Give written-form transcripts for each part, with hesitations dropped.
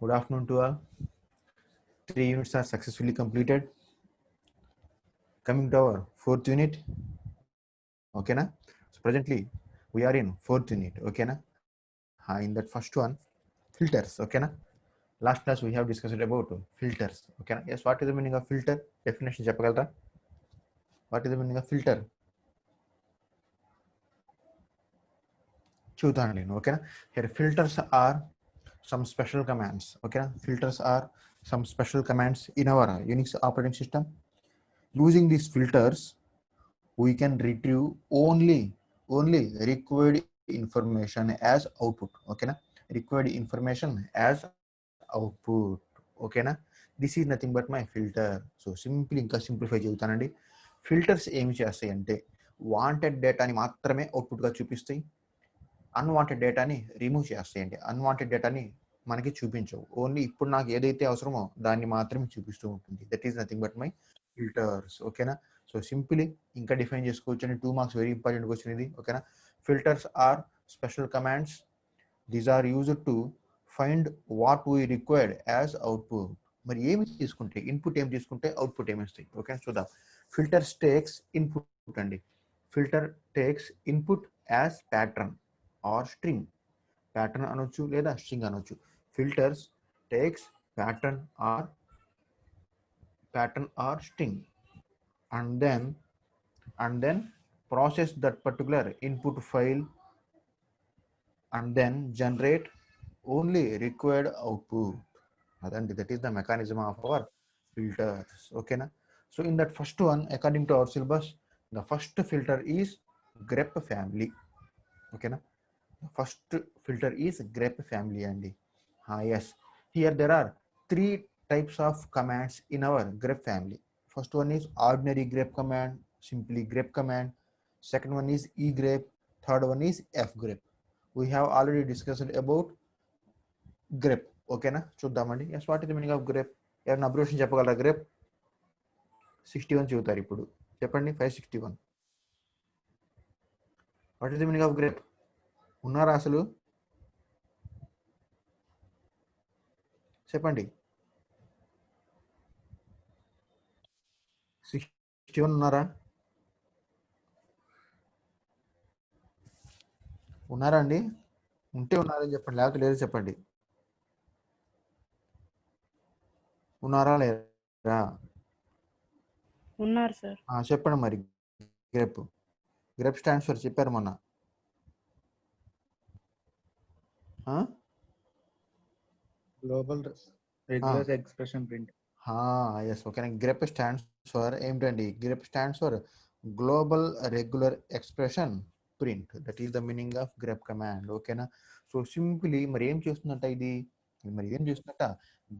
Good afternoon to all. 3 units are successfully completed. Coming to our fourth unit. Okay, na? So presently we are in fourth unit. Okay, na? In that first one, filters. Okay, na? Last class we have discussed about filters. Okay, na? Yes. What is the meaning of filter? Definition చెప్పగలరా? What is the meaning of filter? చూద్దాం నేను. Okay, na? Here filters are some special commands. Okay, na? Filters are some special commands in our Unix operating system. Using these filters, we can retrieve only required information as output. Okay na? Required information as output. Okay na? This is nothing but my filter. So simply ఇంకా simplify చెబుతానండి. Filters ఏమి చేస్తాయి అంటే wanted డేటాని మాత్రమే అవుట్పుట్గా చూపిస్తాయి, unwanted డేటాని remove చేస్తాయండి. Unwanted డేటాని మనకి చూపించవు. ఓన్లీ ఇప్పుడు నాకు ఏదైతే అవసరమో దాన్ని మాత్రమే చూపిస్తూ ఉంటుంది. That is nothing but my filters. ఓకేనా? సో సింపుల్లీ ఇంకా డిఫైన్ చేసుకోవచ్చు అండి. 2 మార్క్స్ వెరీ ఇంపార్టెంట్ క్వశ్చన్ ఇది. ఓకేనా? Filters are special commands. These are used to find what we required as output. మరి ఏమి తీసుకుంటే ఇన్పుట్ ఏం తీసుకుంటే అవుట్పుట్ ఏమి వస్తాయి? ఓకే చూద్దాం. ఫిల్టర్స్ టేక్స్ ఇన్పుట్ అండి. Filter takes input as pattern or string. Pattern అనొచ్చు లేదా స్ట్రింగ్ అనొచ్చు. Filters takes pattern or string and then process that particular input file and then generate only required output. And that is the mechanism of our filters. Okay na? So in that first one, according to our syllabus, the first filter is grep family. Okay na? The first filter is grep family and yes, here there are 3 types of commands in our grep family. First one is ordinary grep command, simply grep command. Second one is egrep. Third one is fgrep. We have already discussed about grep. Okay na? చూద్దామండి. Yes, what is the meaning of grep? ఏమైనా abbreviation చెప్పగలరా? grep 61 చెబుతారు ఇప్పుడు. చెప్పండి. 561. What is the meaning of grep? ఉన్నారా అసలు? చెప్పండి. 61 ఉన్నారా? ఉన్నారా అండి? ఉంటే ఉన్నారని చెప్పండి, లేకపోతే లేదు చెప్పండి. ఉన్నారా లేదా? ఉన్నారు సార్. చెప్పండి మరి. గ్రెప్ స్టాండ్స్ ఫర్ చెప్పారు మొన్న. Global regular expression print. Yes ఓకేనా. గ్రెప్ స్టాండ్స్ ఫర్ ఏంటండి? Grep stands for global regular expression print. That is the meaning of grep command. ఓకేనా? సో సింప్లీ మరి ఏం చేస్తుందంట ఇది? మరి ఏం చేస్తుందట?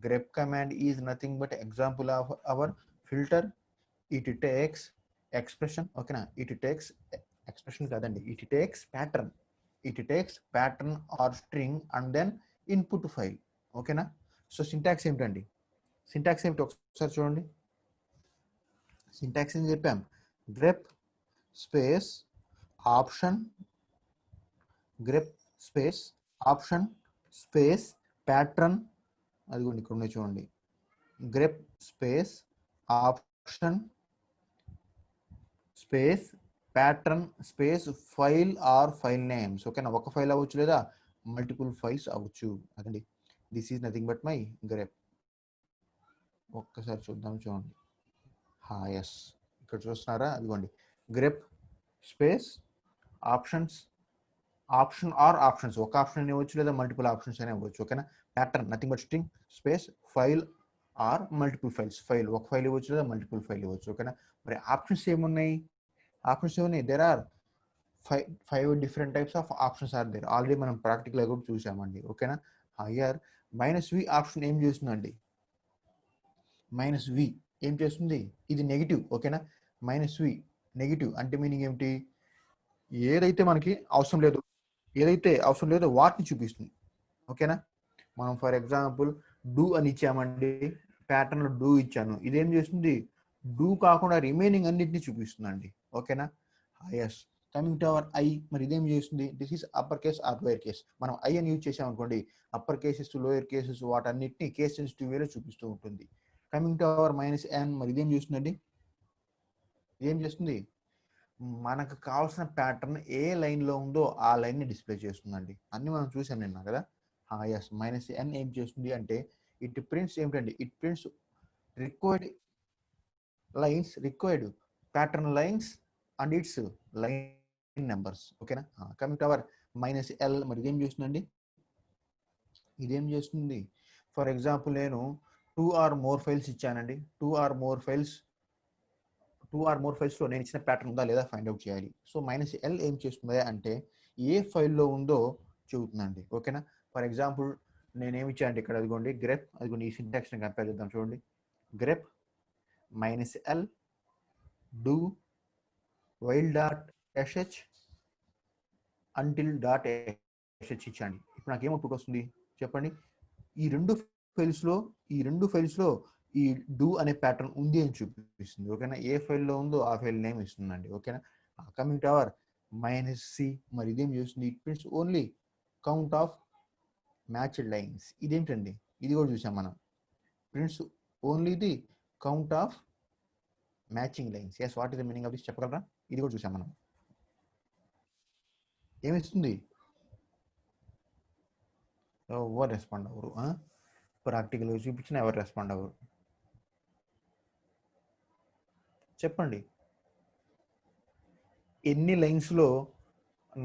Grep command is nothing but example of our filter. It takes expression. ఓకేనా? ఇట్ టేక్స్ ఎక్స్ప్రెషన్ కాదండి, it takes pattern. It takes pattern or string and then input file. ఓకేనా? సో సింటాక్స్ ఏమిటండి? సింటాక్స్ ఏమిటి ఒకసారి చూడండి. సింటాక్స్ ఏం చెప్పాం? Grep space option, grep space option space pattern. అది కూడా ఇక్కడ ఉన్నాయి చూడండి. Grep space option space pattern space file or file names. ఓకేనా? ఒక ఫైల్ అవ్వచ్చు లేదా మల్టిపుల్ ఫైల్స్ అవ్వచ్చు. అదండి. This is nothing but my grep. ఒక్కసారి చూడండి. ఎస్, ఇక్కడ చూస్తున్నారా? అదిగోండి. Grep space options, option or options, ఒక ఆప్షన్ అని ఇవ్వచ్చు లేదా మల్టిపుల్ ఆప్షన్స్ అని ఇవ్వచ్చు. ఓకేనా? Pattern nothing but string space file or multiple files. File ఒక ఫైల్ ఇవ్వచ్చు లేదా మల్టిపుల్ ఫైల్ ఇవ్వచ్చు. ఓకేనా? మరి ఆప్షన్స్ ఏమున్నాయి? There are 5 different types of options are there. Already మనం ప్రాక్టికల్ కూడా చూసామండి. ఓకేనా? హయ్యర్ -v ఆప్షన్ ఏం చేస్తుందండి? -v ఏం చేస్తుంది? ఇది నెగిటివ్. ఓకేనా? -v నెగిటివ్ అంటే మీనింగ్ ఏమిటి? ఏదైతే అవసరం లేదో వాటిని చూపిస్తుంది. ఓకేనా? మనం ఫర్ ఎగ్జాంపుల్ డూ అని ఇచ్చామండి, ప్యాటర్న్లో డూ ఇచ్చాను. ఇదేం చేస్తుంది? డూ కాకుండా రిమైనింగ్ అన్నిటిని చూపిస్తుందండి. ఓకేనా? Yes. Coming to our I, మరి ఇదేం చేస్తుంది? This is upper case or lower case. మనం ఐ అని యూజ్ చేసాం అనుకోండి, అప్పర్ కేసెస్ లోయర్ కేసెస్ వాటన్నిటిని కేస్ సెన్సిటివ్ వేలో చూపిస్తూ ఉంటుంది. Coming to our minus N, మరి ఇదేం చేస్తుందండి? ఏం చేస్తుంది? మనకు కావాల్సిన ప్యాటర్న్ ఏ లైన్లో ఉందో ఆ లైన్ని డిస్ప్లే చేస్తుందండి. అన్ని మనం చూసాం నిన్న కదా. ఎస్, మైనస్ ఎన్ ఏం చేస్తుంది అంటే ఇట్ ప్రింట్స్ ఏమిటండి? It prints required lines, required pattern lines and its line numbers. ఓకేనా? Coming to our minus L, మరి ఇదేం చేస్తుందండి? ఇదేం చేస్తుంది? ఫర్ ఎగ్జాంపుల్ నేను 2 ఆర్ మోర్ ఫైల్స్ ఇచ్చానండి. 2 ఆర్ మోర్ ఫైల్స్లో నేను ఇచ్చిన ప్యాటర్న్ ఉందా లేదా ఫైండ్ అవుట్ చేయాలి. సో మైనస్ ఎల్ ఏం చేస్తుంది అంటే ఏ ఫైల్లో ఉందో చెబుతుందండి. ఓకేనా? ఫర్ ఎగ్జాంపుల్ నేనేమి ఇచ్చాను అంటే ఇక్కడ అదిగోండి గ్రెప్, అదిగోండి ఈ సింటాక్స్ని కంపేర్ చేద్దాం చూడండి. Grep minus L do while dot SH until dot SH ఇచ్చాండి. ఇప్పుడు నాకు ఏమవుట్ వస్తుంది చెప్పండి? ఈ రెండు ఫైల్స్లో ఈ డూ అనే ప్యాటర్న్ ఉంది అని చూపిస్తుంది. ఓకేనా? ఏ ఫైల్లో ఉందో ఆ ఫైల్ నేమ్ ఇస్తుందండి. ఓకేనా? Coming to our minus C, మరి ఇదేం చేస్తుంది? It prints only count of matched lines. ఇదేంటండి? ఇది కూడా చూసాం మనం. Prints only the count of matching lines. Yes, what is the meaning of this చెప్పగలరా? ఇది కూడా చూసాం మనం. ఏమిస్తుంది? ఎవరు రెస్పాండ్ అవ్వరు. ప్రాక్టికల్ చూపించినా ఎవరు రెస్పాండ్ అవ్వరు. చెప్పండి, ఎన్ని లైన్స్లో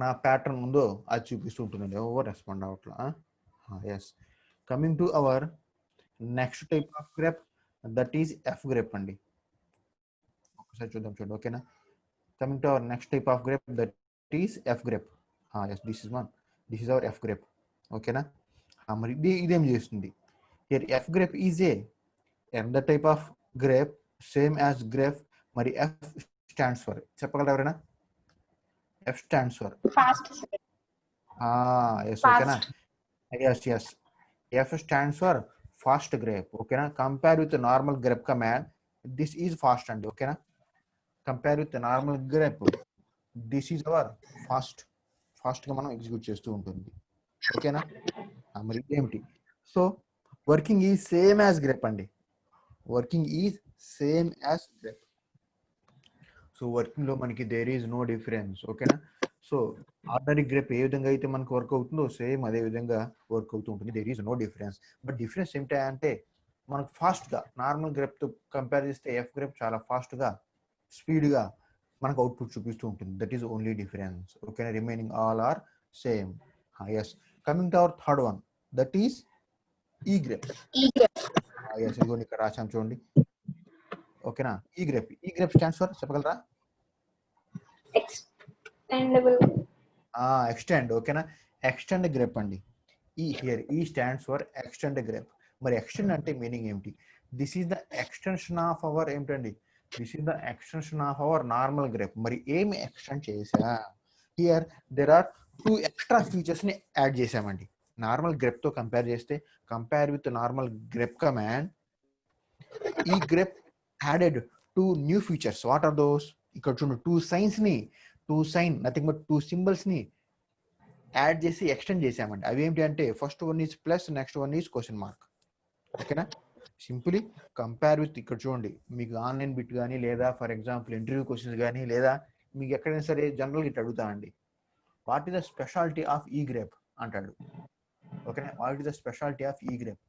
నా ప్యాటర్న్ ఉందో అది చూపిస్తూ ఉంటుందండి. ఎవరు రెస్పాండ్ అవ్వట్లా. Yes, coming to our next type of grep, that is F grep అండి. ఒకసారి చూద్దాం చూడండి. ఓకేనా? Coming to our next type of grep, that is F grep. Yes, this is our F grep. ఓకేనా? మరి ఇదేం చేస్తుంది? Here F grep is a another type of grape, same as grape. మరి F stands for, చెప్పగలరా ఎవరైనా? F stands for Fast. yes, ఓకేనా? yes, F stands for fast grape. ఓకేనా? Compare with normal grep command, this is fast అండి. ఓకేనా? Compare with normal grep, this is our ఫాస్ట్గా మనం execute చేస్తూ ఉంటుంది. ఓకేనా? మరి ఏమిటి? So working is same as grep అండి. Working is same as grep. So working లో మనకి దేర్ ఈజ్ నో డిఫరెన్స్. ఓకేనా? సో ఆర్డినరీ గ్రేప్ ఏ విధంగా అయితే మనకు వర్క్ అవుతుందో సేమ్ అదే విధంగా వర్క్ అవుతూ ఉంటుంది. There is no difference. But difference ఏమిటంటే మనకు ఫాస్ట్గా నార్మల్ గ్రేప్తో కంపేర్ చేస్తే ఎఫ్ గ్రేప్ చాలా ఫాస్ట్గా స్పీడ్గా మనకు అవుట్పుట్ చూపిస్తూ ఉంటుంది. That is only difference. ఓకేనా? Remaining all are same. Yes, coming to our third one, that is E grep. Yes, ఇదిగోండి ఇక్కడ రాశాం చూడండి. ఓకేనా? ఈ గ్రేప్ స్టాండ్స్ ఫర్, చెప్పగలరా? Extendable. ఎక్స్టెండ్. ఓకేనా? ఎక్స్టెండ్ గ్రేప్ అండి. E stands for extend grep. మరి ఎక్స్టెండ్ అంటే మీనింగ్ ఏమిటి? This is the extension of our ఏమిటండి? This is the extension of our normal grep. మరి ఏమి ఎక్స్టెండ్ చేసా? Here there are 2 extra features ని యాడ్ చేసామండి. నార్మల్ గ్రేప్ తో కంపేర్ చేస్తే, compare with normal grep command, E grep added 2 new features. What are those? ఇక్కడ చూడండి, 2 sign, nothing but 2 symbols ని యాడ్ చేసి ఎక్స్టెండ్ చేసామండి. అవి ఏంటి అంటే first one is plus, next one is question mark. ఓకేనా? సింపుల్లీ కంపేర్ విత్, ఇక్కడ చూడండి మీకు ఆన్లైన్ బిట్ కానీ లేదా ఫర్ ఎగ్జాంపుల్ ఇంటర్వ్యూ క్వశ్చన్స్ కానీ లేదా మీకు ఎక్కడైనా సరే జనరల్గా ఇట్లా అడుగుతామండి, what is the speciality of E grep అంటాడు. ఓకేనా? What is the speciality of E grep?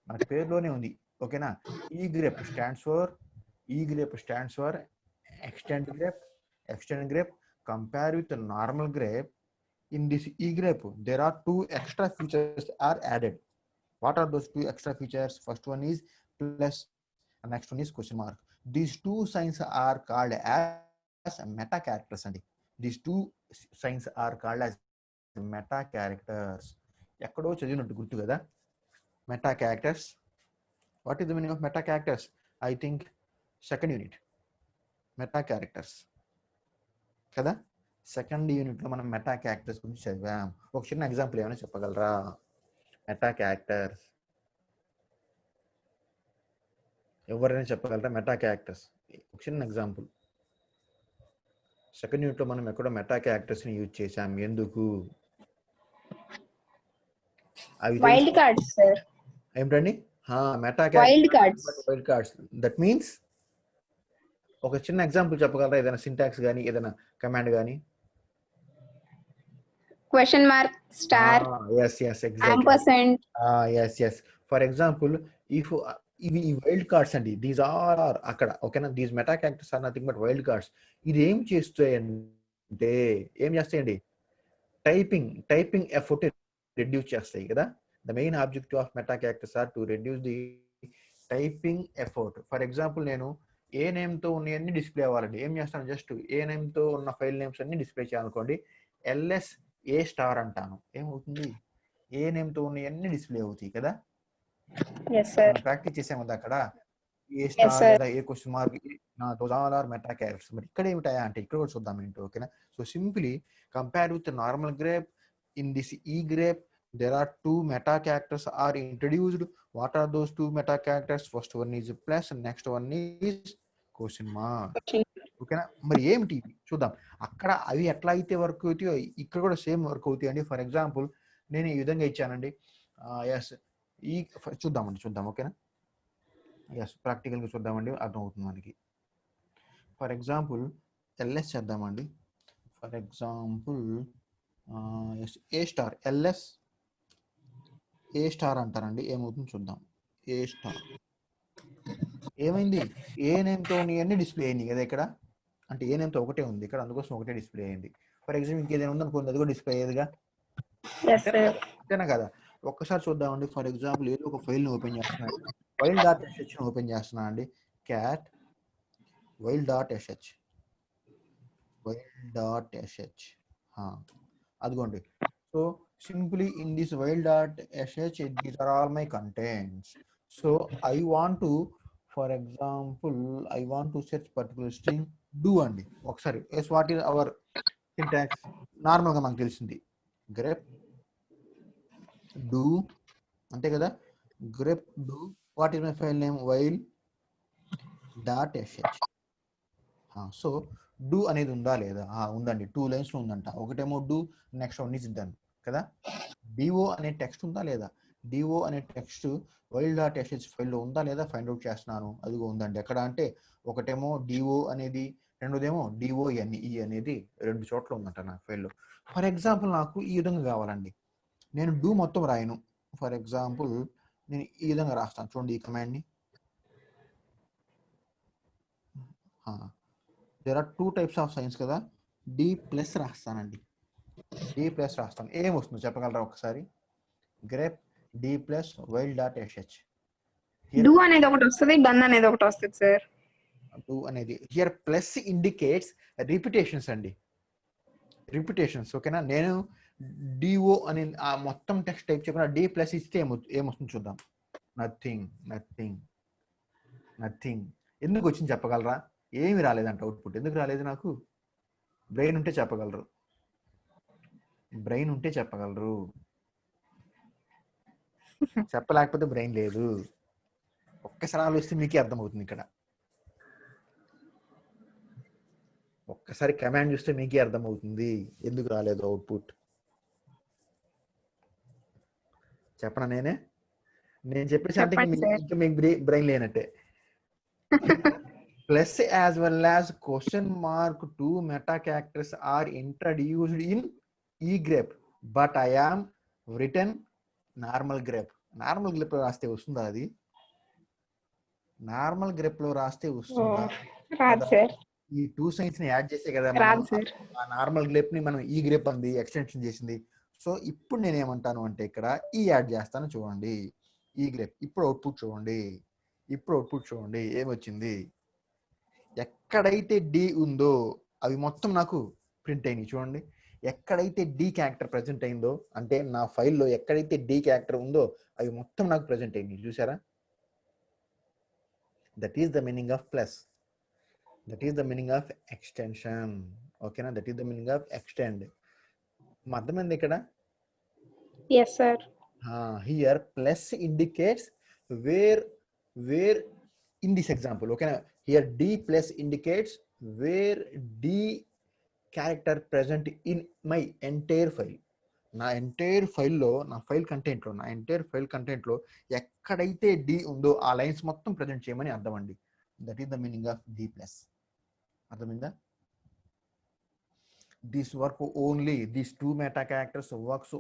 మన పేరులోనే ఉంది. ఓకేనా? E grep stands for extend grape compare with the normal grape. In this e grape there are 2 extra features are added. What are those 2 extra features? First one is plus and next one is question mark. These 2 signs are called as meta characters and these 2 signs are called as meta characters. ఎక్కడో చదివినట్టు గుర్తు కదా meta characters. What is the meaning of meta characters? I think second unit meta characters కదా. Second unit లో మనం meta characters గురించి చదివాం. ఒక చిన్న ఎగ్జాంపుల్ ఏమైనా చెప్పగలరా? మెటా క్యారెక్టర్స్ ఎవరైనా చెప్పగలరా? మెటా క్యారెక్టర్స్ ఒక చిన్న ఎగ్జాంపుల్. సెకండ్ యూనిట్ లో మనం ఎక్కడో మెటా క్యారెక్టర్స్ ని యూజ్ చేసాం. ఎందుకు? అవి వైల్డ్ కార్డ్స్ సార్. ఏమిటండి? Meta wild cards. Wild cards. That means ఒక చిన్న ఎగ్జాంపుల్ చెప్పగలరా? ఏదైనా సింటాక్స్ కానీ ఏదైనా కమాండ్ కానీ? Question mark, star, yes exactly. ampersand. Yes for example if ఇవి వైల్డ్ కార్డ్స్ అండి. దీస్ ఆర్ అక్కడ ఓకేనా. These meta characters are nothing but wild cards. ఇది ఏం చేస్తాయంటే ఏం చేస్తాయండి? టైపింగ్ ఎఫర్ట్ రెడ్యూస్ చేస్తాయి కదా. The main objective of meta characters are to reduce the typing effort. For example నేను ఏ నేమ్ తో ఉన్నవన్నీ డిస్ప్లే అవ్వాలండి. ఏం చేస్తాను? జస్ట్ ఏ నేమ్ తో ఉన్న ఫైల్ నేమ్స్ అన్ని డిస్ప్లే చేయాలనుకోండి, ఎల్ఎస్ ఏ స్టార్ అంటాను. ఏమవుతుంది? ఏ నేమ్ తో ఉన్నవన్నీ డిస్ప్లే అవుతాయి కదా. ప్రాక్టీస్ చేసాము కదా అక్కడ. ఏ స్టార్ లేదా a question mark, those all are meta characters. మరి ఇక్కడ ఏమిటాయా అంటే ఇక్కడ కూడా చూద్దాం ఏంటో. ఓకేనా. So simply compare with normal grep, in this E grep there are two meta characters are introduced. What are those two meta characters? First one is plus and next one is question mark. ఓకేనా. మరి ఏమిటి చూద్దాం. అక్కడ అవి ఎట్లా అయితే work అవుతాయో ఇక్కడ కూడా సేమ్ వర్క్ అవుతాయి అండి. ఫర్ ఎగ్జాంపుల్ నేను ఈ విధంగా ఇచ్చానండి. ఎస్ ఈ చూద్దాం. ఓకేనా. ఎస్ ప్రాక్టికల్గా చూద్దామండి, అర్థమవుతుంది మనకి. ఫర్ ఎగ్జాంపుల్ ఎల్ఎస్ చేద్దామండి. For example S A star, LS A star అంటారండి. ఏమవుతుంది చూద్దాం. ఏ స్టార్ ఏమైంది? ఏ నేమ్తో అన్ని డిస్ప్లే అయింది కదా ఇక్కడ. అంటే ఏ నేమ్తో ఒకటే ఉంది ఇక్కడ, అందుకోసం ఒకటే డిస్ప్లే అయింది. ఫర్ ఎగ్జాంపుల్ ఇంకేదైనా ఉందనుకోండి, అది కూడా డిస్ప్లే అయ్యేదిగా. అంతేనా కదా. ఒక్కసారి చూద్దామండి. ఫర్ ఎగ్జాంపుల్ ఏదో ఒక ఫైల్ని ఓపెన్ చేస్తున్నాను. వైల్డ్.sh ఓపెన్ చేస్తున్నా అండి. క్యాట్ వైల్డ్.sh అదిగోండి. So simply in this while.sh these are all my contents. So I want to, for example, I want to search particular string do andi. ఒకసారి yes, what is our syntax? Normal గా మనకు తెలిసింది grep do అంతే కదా. grep do what is my file name? while.sh. So do అనేది ఉందా లేదా? ఉందండి. 2 లైన్స్ లో ఉందంట. ఒకటేమో do, next one is done కదా. డిఓ అనే టెక్స్ట్ ఉందా లేదా? డిఓ అనే టెక్స్ట్ వైల్డ్.sh ఫైల్లో ఉందా లేదా ఫైండ్ అవుట్ చేస్తున్నాను. అదిగో ఉందండి. ఎక్కడ అంటే ఒకటేమో డిఓ అనేది, రెండోదేమో డిఓఎన్ఈ అనేది 2 చోట్ల ఉందంట నా ఫైల్లో. ఫర్ ఎగ్జాంపుల్ నాకు ఈ విధంగా కావాలండి. నేను డూ మొత్తం రాయను. ఫర్ ఎగ్జాంపుల్ నేను ఈ విధంగా రాస్తాను. చూడండి ఈ కమాండ్ని. There are 2 types of signs కదా. డి ప్లస్ రాస్తానండి. డి ప్లస్ రాస్తాను. ఏం వస్తుందో చెప్పగలరా ఒకసారి? గ్రేప్ డి ప్లస్ వైల్డ్.sh. డూ అనేది ఒకటి వస్తుంది, డన్ అనేది ఒకటి వస్తుంది సార్. డూ అనేది హియర్ ప్లస్ ఇండికేట్స్ రిపిటేషన్స్ అండి. రిపిటేషన్స్ ఓకేనా. నేను డిఓ అని ఆ మొత్తం టెక్స్ట్ టైప్ చేయకుండా డి ప్లస్ ఇస్తే ఏమొస్తుంది చూద్దాం. నథింగ్. ఎందుకు వచ్చింది చెప్పగలరా? ఏమి రాలేదంట అవుట్పుట్. ఎందుకు రాలేదు? నాకు బ్రెయిన్ ఉంటే చెప్పగలరు. చెప్పలేకపోతే బ్రెయిన్ లేదు. ఒక్కసారి ఆలోచిస్తే మీకే అర్థమవుతుంది. ఇక్కడ ఒక్కసారి కమాండ్ చూస్తే మీకే అర్థమవుతుంది ఎందుకు రాలేదు అవుట్పుట్. చెప్పనా? నేను చెప్పేసి అంటే ఇంకా మీకు బ్రెయిన్ లేనట్టే. Plus as well as question mark 2 meta characters are introduced in E grep but I am return normal grep. Normal grep లో రాస్తే వస్తుందా? అది నార్మల్ గ్రేప్ లో రాస్తే వస్తుందా? ఈ 2 సైన్స్ ని యాడ్ చేసే కదా ఆ నార్మల్ గ్రేప్ ని మనం ఈ గ్రేప్ అంది ఎక్స్టెన్షన్ చేసింది. సో ఇప్పుడు నేను ఏమంటాను అంటే ఇక్కడ ఈ యాడ్ చేస్తాను. చూడండి ఈ గ్రేప్. ఇప్పుడు అవుట్పుట్ చూడండి ఏమొచ్చింది. ఎక్కడైతే డి ఉందో అవి మొత్తం నాకు ప్రింట్ అయినాయి. చూడండి ఎక్కడైతే డి క్యారెక్టర్ ప్రెజెంట్ అయిందో, అంటే నా ఫైల్లో ఎక్కడైతే డి క్యారెక్టర్ ఉందో అవి మొత్తం నాకు ప్రెజెంట్ అయినాయి. చూసారా? That is the meaning of plus. That is the meaning of extension. ఓకేనా. That is the meaning of extend. అర్థమైంది ఇక్కడ? yes sir. Here plus indicates where in this example. Okay, here D plus indicates where D character present in my entire file. నా entire ఫైల్లో, నా file కంటెంట్లో, నా entire file కంటెంట్లో ఎక్కడైతే D ఉందో ఆ lines మొత్తం ప్రజెంట్ చేయమని అర్థం అండి. That is the meaning of D plus. అర్థమైందా? This work only, these two meta characters works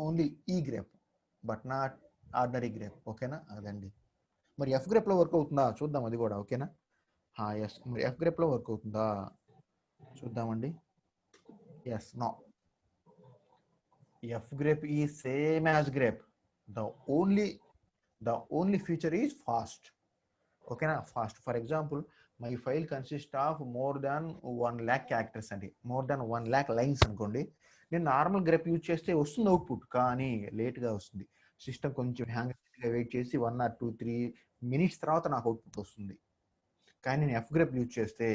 only E grep but not ordinary grep. ఓకేనా? అదండి. మరి ఎఫ్ గ్రేప్లో వర్క్ అవుతుందా చూద్దాం, అది కూడా. ఓకేనా? ఎస్, మరి ఎఫ్ గ్రేప్లో వర్క్ అవుతుందా చూద్దామండి. Yes, no. F grep is same as grep. The only feature is fast. Okay na? Fast. For example, my file consists of more than 1 lakh characters and more than 1 lakh lines అనుకోండి. నేను normal grep use చేస్తే వస్తుంది output, కానీ లేట్గా వస్తుంది. System కొంచెం హ్యాంగ్గా wait చేసి 1 or 2, 3 minutes తర్వాత నాకు అవుట్పుట్ వస్తుంది. కానీ నేను ఎఫ్ గ్రెప్ యూజ్ చేస్తే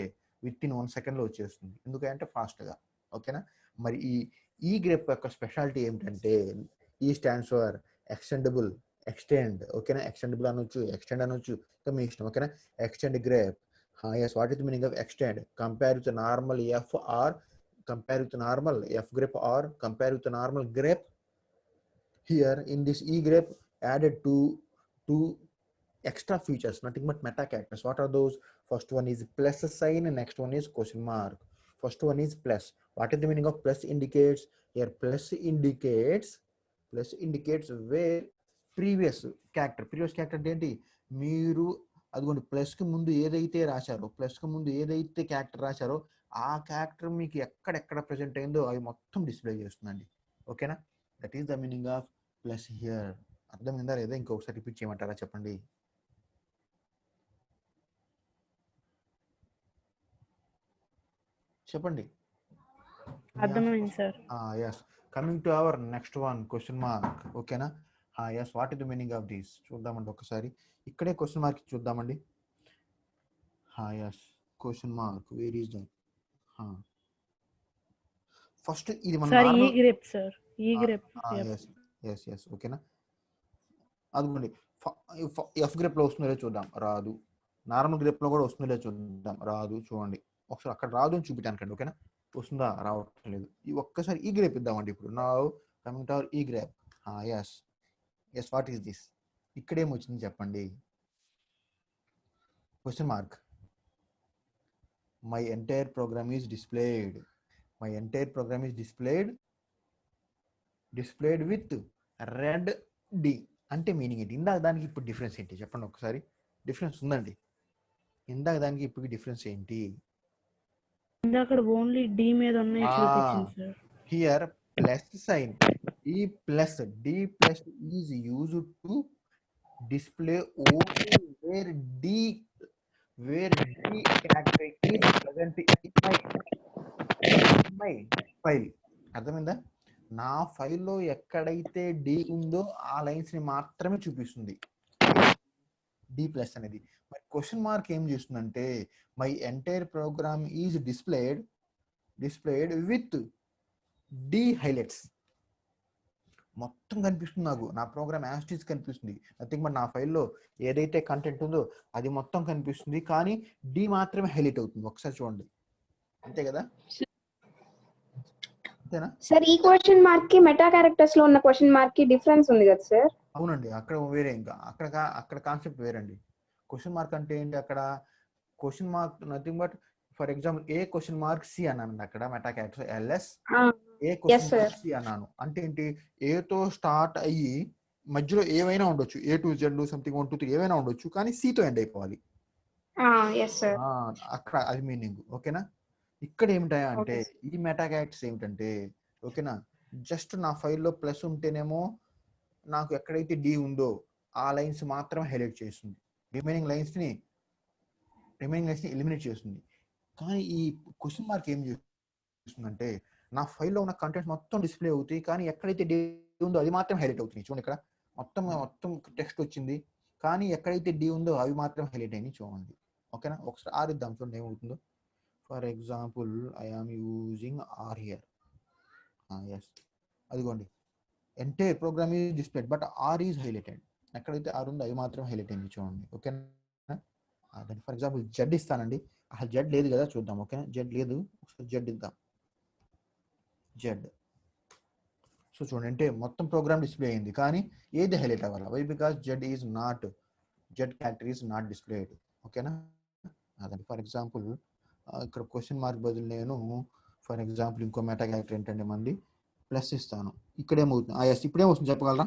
విత్ ఇన్ 1 సెకండ్లో వచ్చేస్తుంది. ఎందుకంటే ఫాస్ట్గా. ఓకేనా? మరి ఈ గ్రేప్ యొక్క స్పెషాలిటీ ఏమిటంటే, E stands for extendable, extend. ఓకేనా? ఎక్స్టెండబుల్ అనొచ్చు, ఎక్స్టెండ్ అనొచ్చు, ఇంకా మీ ఇష్టం. ఓకేనా? Extend grep. Yes, what is the meaning of extend? Compare with normal F or compare with normal F grep or compare with normal grep. Here in this e grep added two extra features, nothing but meta characters. What are those? First one is plus sign and next one is question mark. First one is plus. What is the meaning of plus indicates? Here plus indicates where previous character ఏంటి? మీరు అదిగోండి ప్లస్కి ముందు ఏదైతే రాశారో, ప్లస్కి ముందు ఏదైతే character రాశారో ఆ క్యారెక్టర్ మీకు ఎక్కడెక్కడ ప్రెజెంట్ అయిందో అవి మొత్తం డిస్ప్లే చేస్తుందండి. ఓకేనా? That is the meaning of plus here. అర్థమైందా లేదా? ఇంకొకసారి రిపీట్ చేయమంటారా చెప్పండి. చెప్పండి. అర్థమైంది sir. Yes, coming to our next one, question mark. ఓకేనా? Yes, what is the meaning of this చూద్దామండి ఒకసారి. ఇక్కడే క్వశ్చన్ మార్క్ చూద్దామండి. Yes, question mark where is that? First ఇది మన సార్ ఈ normal grep sir, E grep. Yes ఓకేనా? అదిగోండి ఎఫ్ గ్రేప్లో వస్తుందో చూద్దాం, రాదు. నార్మల్ గ్రేప్లో కూడా వస్తుందో చూద్దాం, రాదు. చూడండి ఒకసారి, అక్కడ రాదు అని చూపించాను. ఓకేనా? వస్తుందా? రావట్లేదు. ఈ ఒక్కసారి ఈ గ్రేప్ ఇద్దామండి ఇప్పుడు. నా coming to our E grep. Yes, what is this? ఇక్కడేమొచ్చింది చెప్పండి. Question mark. My entire program is displayed. My entire program is displayed with red D. అంటే మీనింగ్ ఏంటి? ఇందాక దానికి ఇప్పుడు డిఫరెన్స్ ఏంటి చెప్పండి ఒకసారి. డిఫరెన్స్ ఉందండి. ఇందాక దానికి ఇప్పుడు డిఫరెన్స్ ఏంటి? అక్కడ ఓన్లీ డి మీద ఉన్నాయి చూపించింది sir. Here plus sign, D plus is used to display only where D character is present in my file. అర్థమైందా? నా ఫైల్లో ఎక్కడైతే డి ఉందో ఆ లైన్స్ ని మాత్రమే చూపిస్తుంది డి ప్లస్ అనేది. మరి క్వశ్చన్ మార్క్ ఏం చేస్తుందంటే, my entire program is displayed with the highlights. మొత్తం కనిపిస్తుంది నాకు, నా ప్రోగ్రామ్ యాస్టీస్ కనిపిస్తుంది. నథింగ్ బట్ నా ఫైల్లో ఏదైతే కంటెంట్ ఉందో అది మొత్తం కనిపిస్తుంది, కానీ డి మాత్రమే హైలైట్ అవుతుంది. ఒకసారి చూడండి, అంతే కదా? అంతేనా సార్? ఈ క్వశ్చన్ మార్క్ కి మెటా క్యారెక్టర్స్ లో ఉన్న క్వశ్చన్ మార్క్ కి డిఫరెన్స్ ఉంది కదా సార్? అవునండి, అక్కడ వేరే, ఇంకా అక్కడ కాన్సెప్ట్ వేరండి. క్వశ్చన్ మార్క్ అంటే ఏంటి? అక్కడ question mark nothing but, for example A question mark C అన్నాను, అక్కడ meta character LS A question mark C అన్నాను అంటే ఏంటి? ఏతో స్టార్ట్ అయ్యి మధ్యలో ఏవైనా ఉండొచ్చు, ఏ టు జెడ్ సంథింగ్ 1 2 3 ఏవైనా ఉండొచ్చు, కానీ సితో ఎండ్ అయిపోవాలి. అక్కడ అది మీనింగ్. ఓకేనా? ఇక్కడ ఏమిటా అంటే ఈ మెటా క్యారెక్టర్స్ ఏమిటంటే, ఓకేనా, జస్ట్ నా ఫైల్లో ప్లస్ ఉంటేనేమో నాకు ఎక్కడైతే డి ఉందో ఆ లైన్స్ మాత్రం హైలైట్ చేస్తుంది, రిమైనింగ్ లైన్స్ ని ఎలిమినేట్ చేస్తుంది. కానీ ఈ క్వశ్చన్ మార్క్ ఏం చేస్తుందంటే, నా ఫైల్లో ఉన్న కంటెంట్ మొత్తం డిస్ప్లే అవుతాయి, కానీ ఎక్కడైతే డి ఉందో అది మాత్రం హైలైట్ అవుతుంది. చూడండి, ఇక్కడ మొత్తం టెక్స్ట్ వచ్చింది, కానీ ఎక్కడైతే డి ఉందో అవి మాత్రం హైలైట్ అయినాయి. చూడండి. ఓకేనా? ఒకసారి ఆర్ ఇద్దాం, చూడండి ఏమవుతుందో. For example, I am using R here. Yes, అదిగోండి, entire program is displayed but R is highlighted. ఎక్కడైతే ఆర్ ఉందో అవి మాత్రం హైలైట్ అయింది. చూడండి. ఓకేనా? ఫర్ ఎగ్జాంపుల్ జెడ్ ఇస్తానండి. అసలు జెడ్ లేదు కదా, చూద్దాం. ఓకేనా, జెడ్ లేదు, ఒకసారి జెడ్ ఇద్దాం. జెడ్. సో చూడండి, అంటే మొత్తం ప్రోగ్రామ్ డిస్ప్లే అయింది కానీ ఏది హైలైట్ అవ్వాలి? Why? Because Z is not, Z character is not displayed. ఓకేనా, అదండి. ఫర్ ఎగ్జాంపుల్ ఇక్కడ క్వశ్చన్ మార్క్ బదులు నేను ఫర్ ఎగ్జాంపుల్ ఇంకో మెటా క్యారెక్టర్ ఏంటంటే మంది ప్లస్ ఇస్తాను. ఇక్కడేమవుతుంది? ఎస్, ఇప్పుడేమవుతుంది చెప్పగలరా?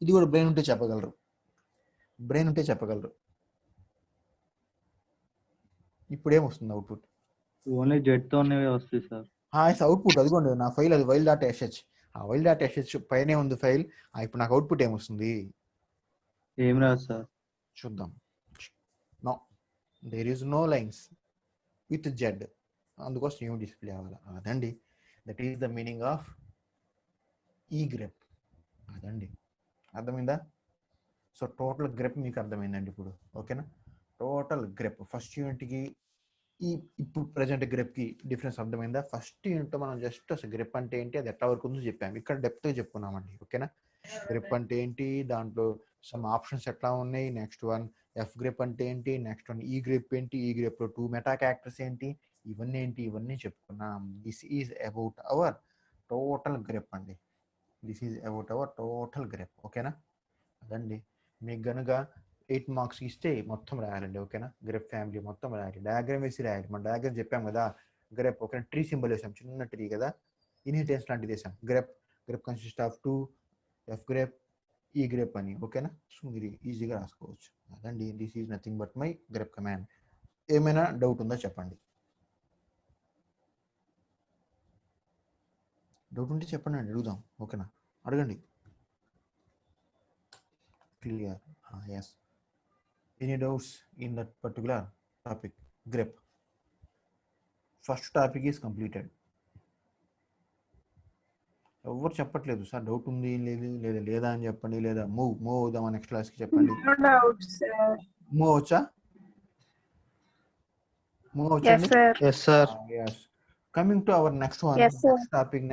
ఇది కూడా బ్రెయిన్ ఉంటే చెప్పగలరు, బ్రెయిన్ ఉంటే చెప్పగలరు. ఇప్పుడేమొస్తుంది అవుట్పుట్? ఓన్లీ జెడ్ తోనే వస్తుంది సార్. అవుట్పుట్ అదిగోండి నా ఫైల్, అది వైల్ డాట్ ఎస్హెచ్. ఆ వైల్ డాట్ ఎస్హెచ్ పైనే ఉంది ఫైల్. ఇప్పుడు నాకు అవుట్పుట్ ఏమొస్తుంది ఏం రాదు సార్. చూద్దాం. No, there is no lines with Z, అందుకోసం ఏం డిస్ప్లే అవ్వాలి? అదండి, that is the meaning of E grep. అదండి, అర్థమైందా? సో టోటల్ గ్రెప్ మీకు అర్థమైందండి ఇప్పుడు. ఓకేనా, టోటల్ గ్రెప్ ఫస్ట్ యూనిట్కి ఇప్పుడు ప్రజెంట్ గ్రెప్కి డిఫరెన్స్ అర్థమైందా? ఫస్ట్ యూనిట్ మనం జస్ట్ అసలు గ్రెప్ అంటే ఏంటి, అది ఎట్లా వరకు ఉందో చెప్పాము. ఇక్కడ డెప్త్గా చెప్పుకున్నామండి. ఓకేనా, గ్రెప్ అంటే ఏంటి, దాంట్లో సమ్ ఆప్షన్స్ ఎట్లా ఉన్నాయి, నెక్స్ట్ వన్ ఎఫ్ గ్రెప్ అంటే ఏంటి, నెక్స్ట్ వన్ ఈ గ్రెప్ ఏంటి, ఈ గ్రెప్లో 2 మెటా క్యారెక్టర్స్ ఏంటి, ఇవన్నీ ఏంటి, ఇవన్నీ చెప్పుకున్నాం. This is about our total grep అండి. This is about our total grep. ఓకేనా, అదండి. మీకు కనుక 8 మార్క్స్ ఇస్తే మొత్తం రాయాలండి. ఓకేనా, గ్రెప్ ఫ్యామిలీ మొత్తం రాయాలి, డయాగ్రామ్ వేసి రాయాలి. మన డయాగ్రామ్ చెప్పాం కదా, గ్రెప్ ఓకేనా, ట్రీ సింబల్ వేసాం, చిన్న ట్రీ కదా, ఇన్హెరిటెన్స్ లాంటిది వేసాం. Grep consist of 2 F grep E grep అని. ఓకేనా, సో మీరు ఈజీగా రాసుకోవచ్చు. అదండి, this is nothing but my grep command. ఏమైనా డౌట్ ఉందో చెప్పండి, డౌట్ ఉంటే చెప్పండి అండి, అడుగుదాం. ఓకేనా, అడగండి. Clear? Yes. Any doubts in that particular topic? Grep. First topic is completed. ఎవరు చెప్పట్లేదు సార్, డౌట్ ఉంది లేదా అని చెప్పండి, లేదా మూవ్ అవుదామా నెక్స్ట్ క్లాస్కి చెప్పండి. మూవ్ అవచ్చా? మూవ్ Yes, అవచ్చండి? sir. Yes sir. Yes. Coming to our next one, Yes, sir.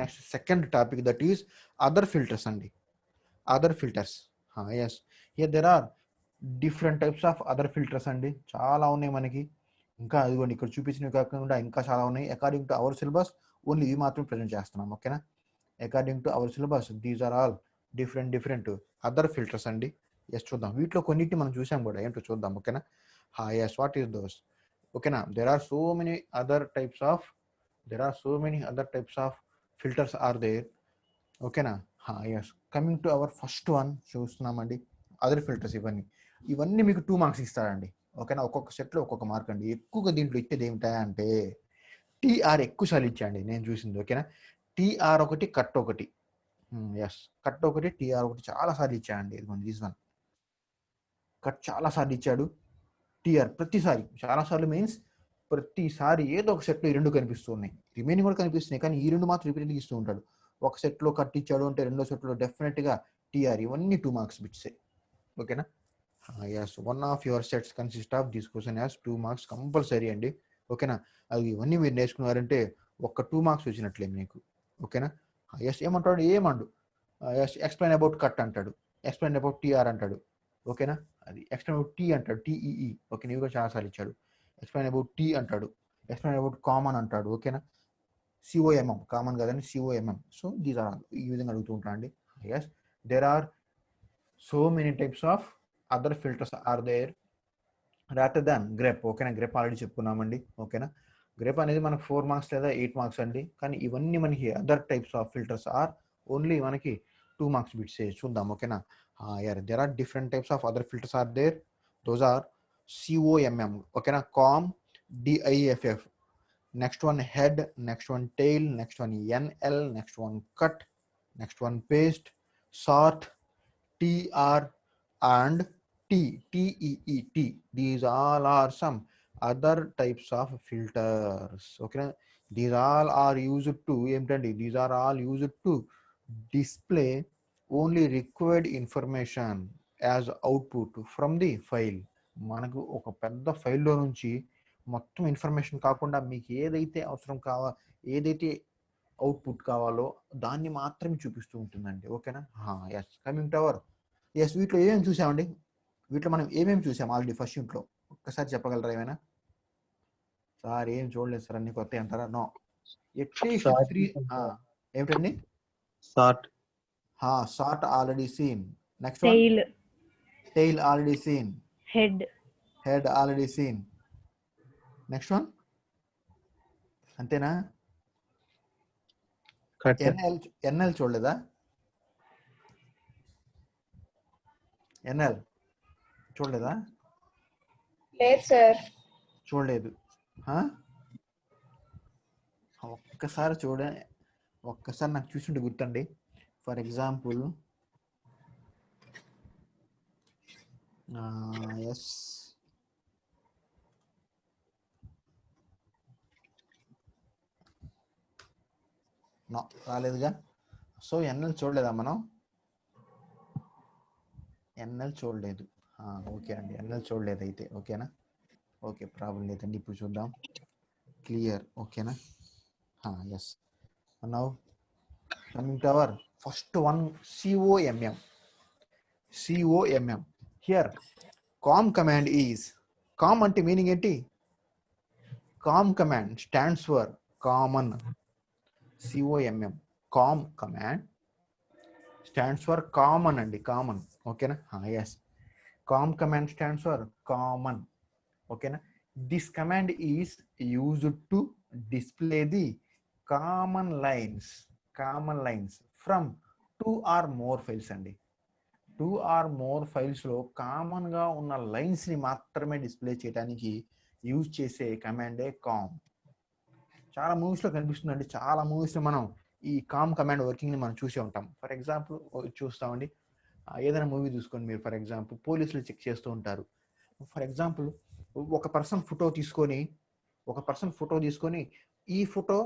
next second topic, that is other filters అండి. Other filters. Yes. Here there are different types of other filters అండి, చాలా ఉన్నాయి మనకి. ఇంకా అదిగోండి ఇక్కడ చూపించినవి కాకుండా ఇంకా చాలా ఉన్నాయి. According to our syllabus only ఇవి మాత్రం ప్రజెంట్ చేస్తున్నాం. ఓకేనా, according to our syllabus these are all different other filters అండి. ఎస్, చూద్దాం. వీటిలో కొన్నిటిని మనం చూసాం కూడా, ఏంటో చూద్దాం. ఓకేనా, ఎస్, వాట్ ఈస్ దోస్? ఓకేనా, there are so many other types of filters are there. ఓకేనా, yes. Coming to our first one చూస్తున్నామండి, అదర్ ఫిల్టర్స్. ఇవన్నీ మీకు 2 మార్క్స్ ఇస్తారండి. ఓకేనా, ఒక్కొక్క సెట్లో ఒక్కొక్క మార్క్ అండి. ఎక్కువగా దీంట్లో ఇచ్చేది ఏమిటా అంటే టీఆర్ ఎక్కువసార్లు ఇచ్చాండి నేను చూసింది. ఓకేనా, టీఆర్ ఒకటి, కట్ ఒకటి. ఎస్, కట్ ఒకటి, టీఆర్ ఒకటి చాలా సార్లు ఇచ్చాడండి. ఇదిగోండి దిస్ వన్. కట్ చాలా సార్లు ఇచ్చాడు, టీఆర్ ప్రతిసారి చాలా సార్లు మీన్స్ ప్రతిసారి ఏదో ఒక సెట్లో ఈ రెండు కనిపిస్తూ ఉన్నాయి. రిమైనింగ్ కూడా కనిపిస్తున్నాయి కానీ ఈ రెండు మాత్రం రిపీటెడ్గా ఇస్తూ ఉంటాడు. ఒక సెట్లో కట్ ఇచ్చాడు అంటే రెండో సెట్లో డెఫినెట్గా టీఆర్. ఇవన్నీ 2 మార్క్స్ బిట్సే. ఓకేనా, yes, one of your sets consist of this question as 2 marks compulsory అండి. ఓకేనా, అది ఇవన్నీ మీరు నేర్చుకున్నారంటే ఒక్క 2 మార్క్స్ వచ్చినట్లే మీకు. ఓకేనా, ఎస్. ఏమంటాడు? ఏమండు? ఎస్, ఎక్స్ప్లెయిన్ అబౌట్ కట్ అంటాడు, ఎక్స్ప్లెయిన్ అబౌట్ టీఆర్ అంటాడు. ఓకేనా, అది ఎక్స్ప్లెయిన్ అబౌట్ టీ అంటాడు, టీఈఈ. ఓకే, నీవు కూడా చాలాసార్లు ఇచ్చాడు. ఎక్స్ప్లెయిన్ అబౌట్ టీ అంటాడు, ఎక్స్ప్లెయిన్ అబౌట్ కామన్ అంటాడు. ఓకేనా, సిఓఎంఎం కామన్ కదండి, సిఓఎంఎం. సో దీస్ ఆర్ ఈ విధంగా అడుగుతూ ఉంటాను అండి. Yes, there are so many types of other filters are there rather than grep. ఓకేనా, గ్రెప్ ఆల్రెడీ చెప్పుకున్నామండి. ఓకేనా, గ్రెప్ అనేది మనకు 4 మార్క్స్ లేదా 8 మార్క్స్ అండి. కానీ ఇవన్నీ మనకి other types of filters are only మనకి 2 మార్క్స్ బిట్స్ చూద్దాం. ఓకేనా, there are different types of other filters are there. Those are COMM. ఓకేనా, COM, DIFF. Next one head, next one tail, next one NL, next one cut, next one paste, sort, TR and TEET. These all are some other types of filters. Okay, these all are used to display only required information as output from the file. మనకు ఒక పెద్ద ఫైల్లో నుంచి మొత్తం information కాకుండా మీకు ఏదైతే అవసరం ఏదైతే అవుట్పుట్ కావాలో దాన్ని మాత్రమే చూపిస్తూ ఉంటుందండి. ఓకేనా, yes. Coming to our yes, వీటిలో ఏమేమి చూసామండి? వీటిలో మనం ఏమేమి చూసాం ఆల్రెడీ ఫస్ట్ యూనిట్లో? ఒక్కసారి చెప్పగలరా ఏమైనా? సార్ ఏం చూడలేదు సార్, అన్ని కొత్త అంటారా? No, at least Sort 3. ఏమిటండి? sort sort already seen. Next one, tail, tail already seen. Head, head already seen. Next one, అంతేనా? correct sir. ఎన్ఎల్ చూడలేదా? ఎన్ఎల్ చూడలేదా? లేదు సార్. చూడలేదు. ఒక్కసారి ఒక్కసారి నాకు చూసింటే గుర్తండి. ఫర్ ఎగ్జాంపుల్, ఎస్, నో రాలేదుగా. సో ఎన్ఎల్ చూడలేదా మనం? ఎన్ఎల్ చూడలేదు. ఓకే అండి, ఎన్ఎల్ చూడలేదు అయితే. ఓకేనా? ఓకే, ప్రాబ్లం లేదండి. ఇప్పుడు చూద్దాం. క్లియర్. ఓకేనా? Yes. Now coming to our first one, COMM. COMM. Here comm command is, comm అంటే మీనింగ్ ఏంటి? Comm command stands for common. COMM, comm command stands for common అండి, కామన్. ఓకేనా? Yes, comm command stands for common. ఓకేనా? This command is used to display the common lines from 2 or more files అండి. 2 or more ఫైల్స్లో కామన్గా ఉన్న లైన్స్ని మాత్రమే display చేయడానికి use చేసే కమాండే com. చాలా మూవీస్లో కనిపిస్తుందండి. చాలా మూవీస్లో మనం ఈ కామ్ కమాండ్ వర్కింగ్ని మనం చూసే ఉంటాం. ఫర్ ఎగ్జాంపుల్ చూస్తామండి, ఏదైనా మూవీ చూసుకోండి మీరు. ఫర్ ఎగ్జాంపుల్ పోలీసులు చెక్ చేస్తూ ఉంటారు. ఫర్ ఎగ్జాంపుల్ ఒక పర్సన్ ఫోటో తీసుకొని ఈ ఫోటో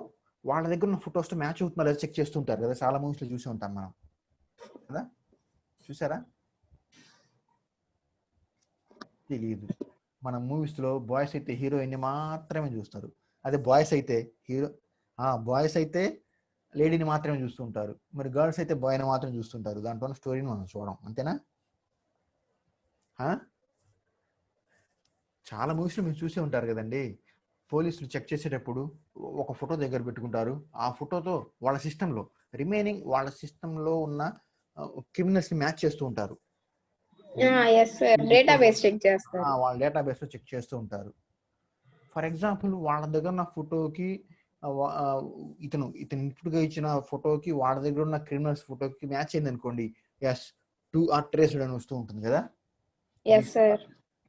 వాళ్ళ దగ్గర ఉన్న ఫొటోస్తో మ్యాచ్ అవుతుందా లేదా చెక్ చేస్తుంటారు కదా. చాలా మూవీస్లో చూసి ఉంటాం మనం కదా. చూసారా? తెలియదు. మన మూవీస్లో బాయ్స్ అయితే హీరోయిన్ని మాత్రమే చూస్తారు. అదే బాయ్స్ అయితే లేడీని మాత్రమే చూస్తుంటారు. మరి గర్ల్స్ అయితే బాయ్ని మాత్రమే చూస్తుంటారు. దాంట్లో స్టోరీని మనం చూడం. అంతేనా? చాలా మూవీస్లో మీరు చూసే ఉంటారు కదండి. పోలీసులు చెక్ చేసేటప్పుడు ఒక ఫోటో దగ్గర పెట్టుకుంటారు. ఆ ఫోటోతో వాళ్ళ సిస్టంలో ఉన్న క్రిమినల్స్ని మ్యాచ్ చేస్తూ ఉంటారు. ఎస్ సార్, డేటాబేస్ చెక్ చేస్తారు. వాళ్ళ డేటాబేస్లో చెక్ చేస్తూ ఉంటారు. ఫర్ ఎగ్జాంపుల్ వాళ్ళ దగ్గర ఉన్న ఫోటోకి ఇతను ఇప్పుడుగా ఇచ్చిన ఫోటోకి వాళ్ళ దగ్గర ఉన్న క్రిమినల్స్ ఫోటోకి మ్యాచ్ అయింది అనుకోండి, ఎస్, 2 are ట్రేస్డ్ అని వస్తూ ఉంటుంది కదా. Yes sir.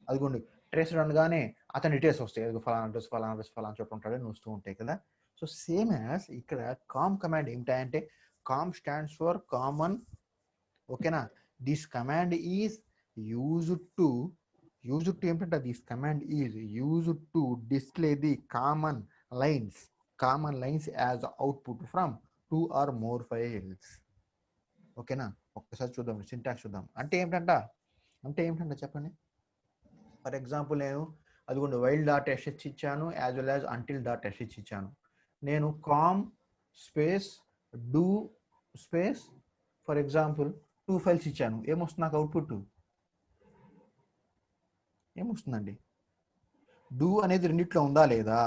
అదిగోండి, ట్రేస్డ్ అనగానే అతని డీటెయిల్స్ వస్తాయి. అది ఫలానా చోట ఉంటాడని వస్తూ ఉంటాయి కదా. సో సేమ్ యాజ్ ఇక్కడ కామ్ కమాండ్ ఏమిటంటే కామ్ స్టాండ్స్ ఫర్ కామన్. ఓకేనా? This command is used to ఏమిటంటే this command is used to display the common lines as output from 2 or more files. ఓకేనా? ఒక్కసారి చూద్దాం, సింటాక్స్ చూద్దాం. అంటే ఏమిటంట చెప్పండి. ఫర్ ఎగ్జాంపుల్ నేను అదిగోండి while.sh ఇచ్చాను, యాజ్ వెల్ యాజ్ until.sh ఇచ్చాను. నేను comm space do space for example 2 files ఇచ్చాను. ఏమొస్తుంది నాకు అవుట్పుట్? ఏమొస్తుందండి? డూ అనేది రెండిట్లో ఉందా లేదా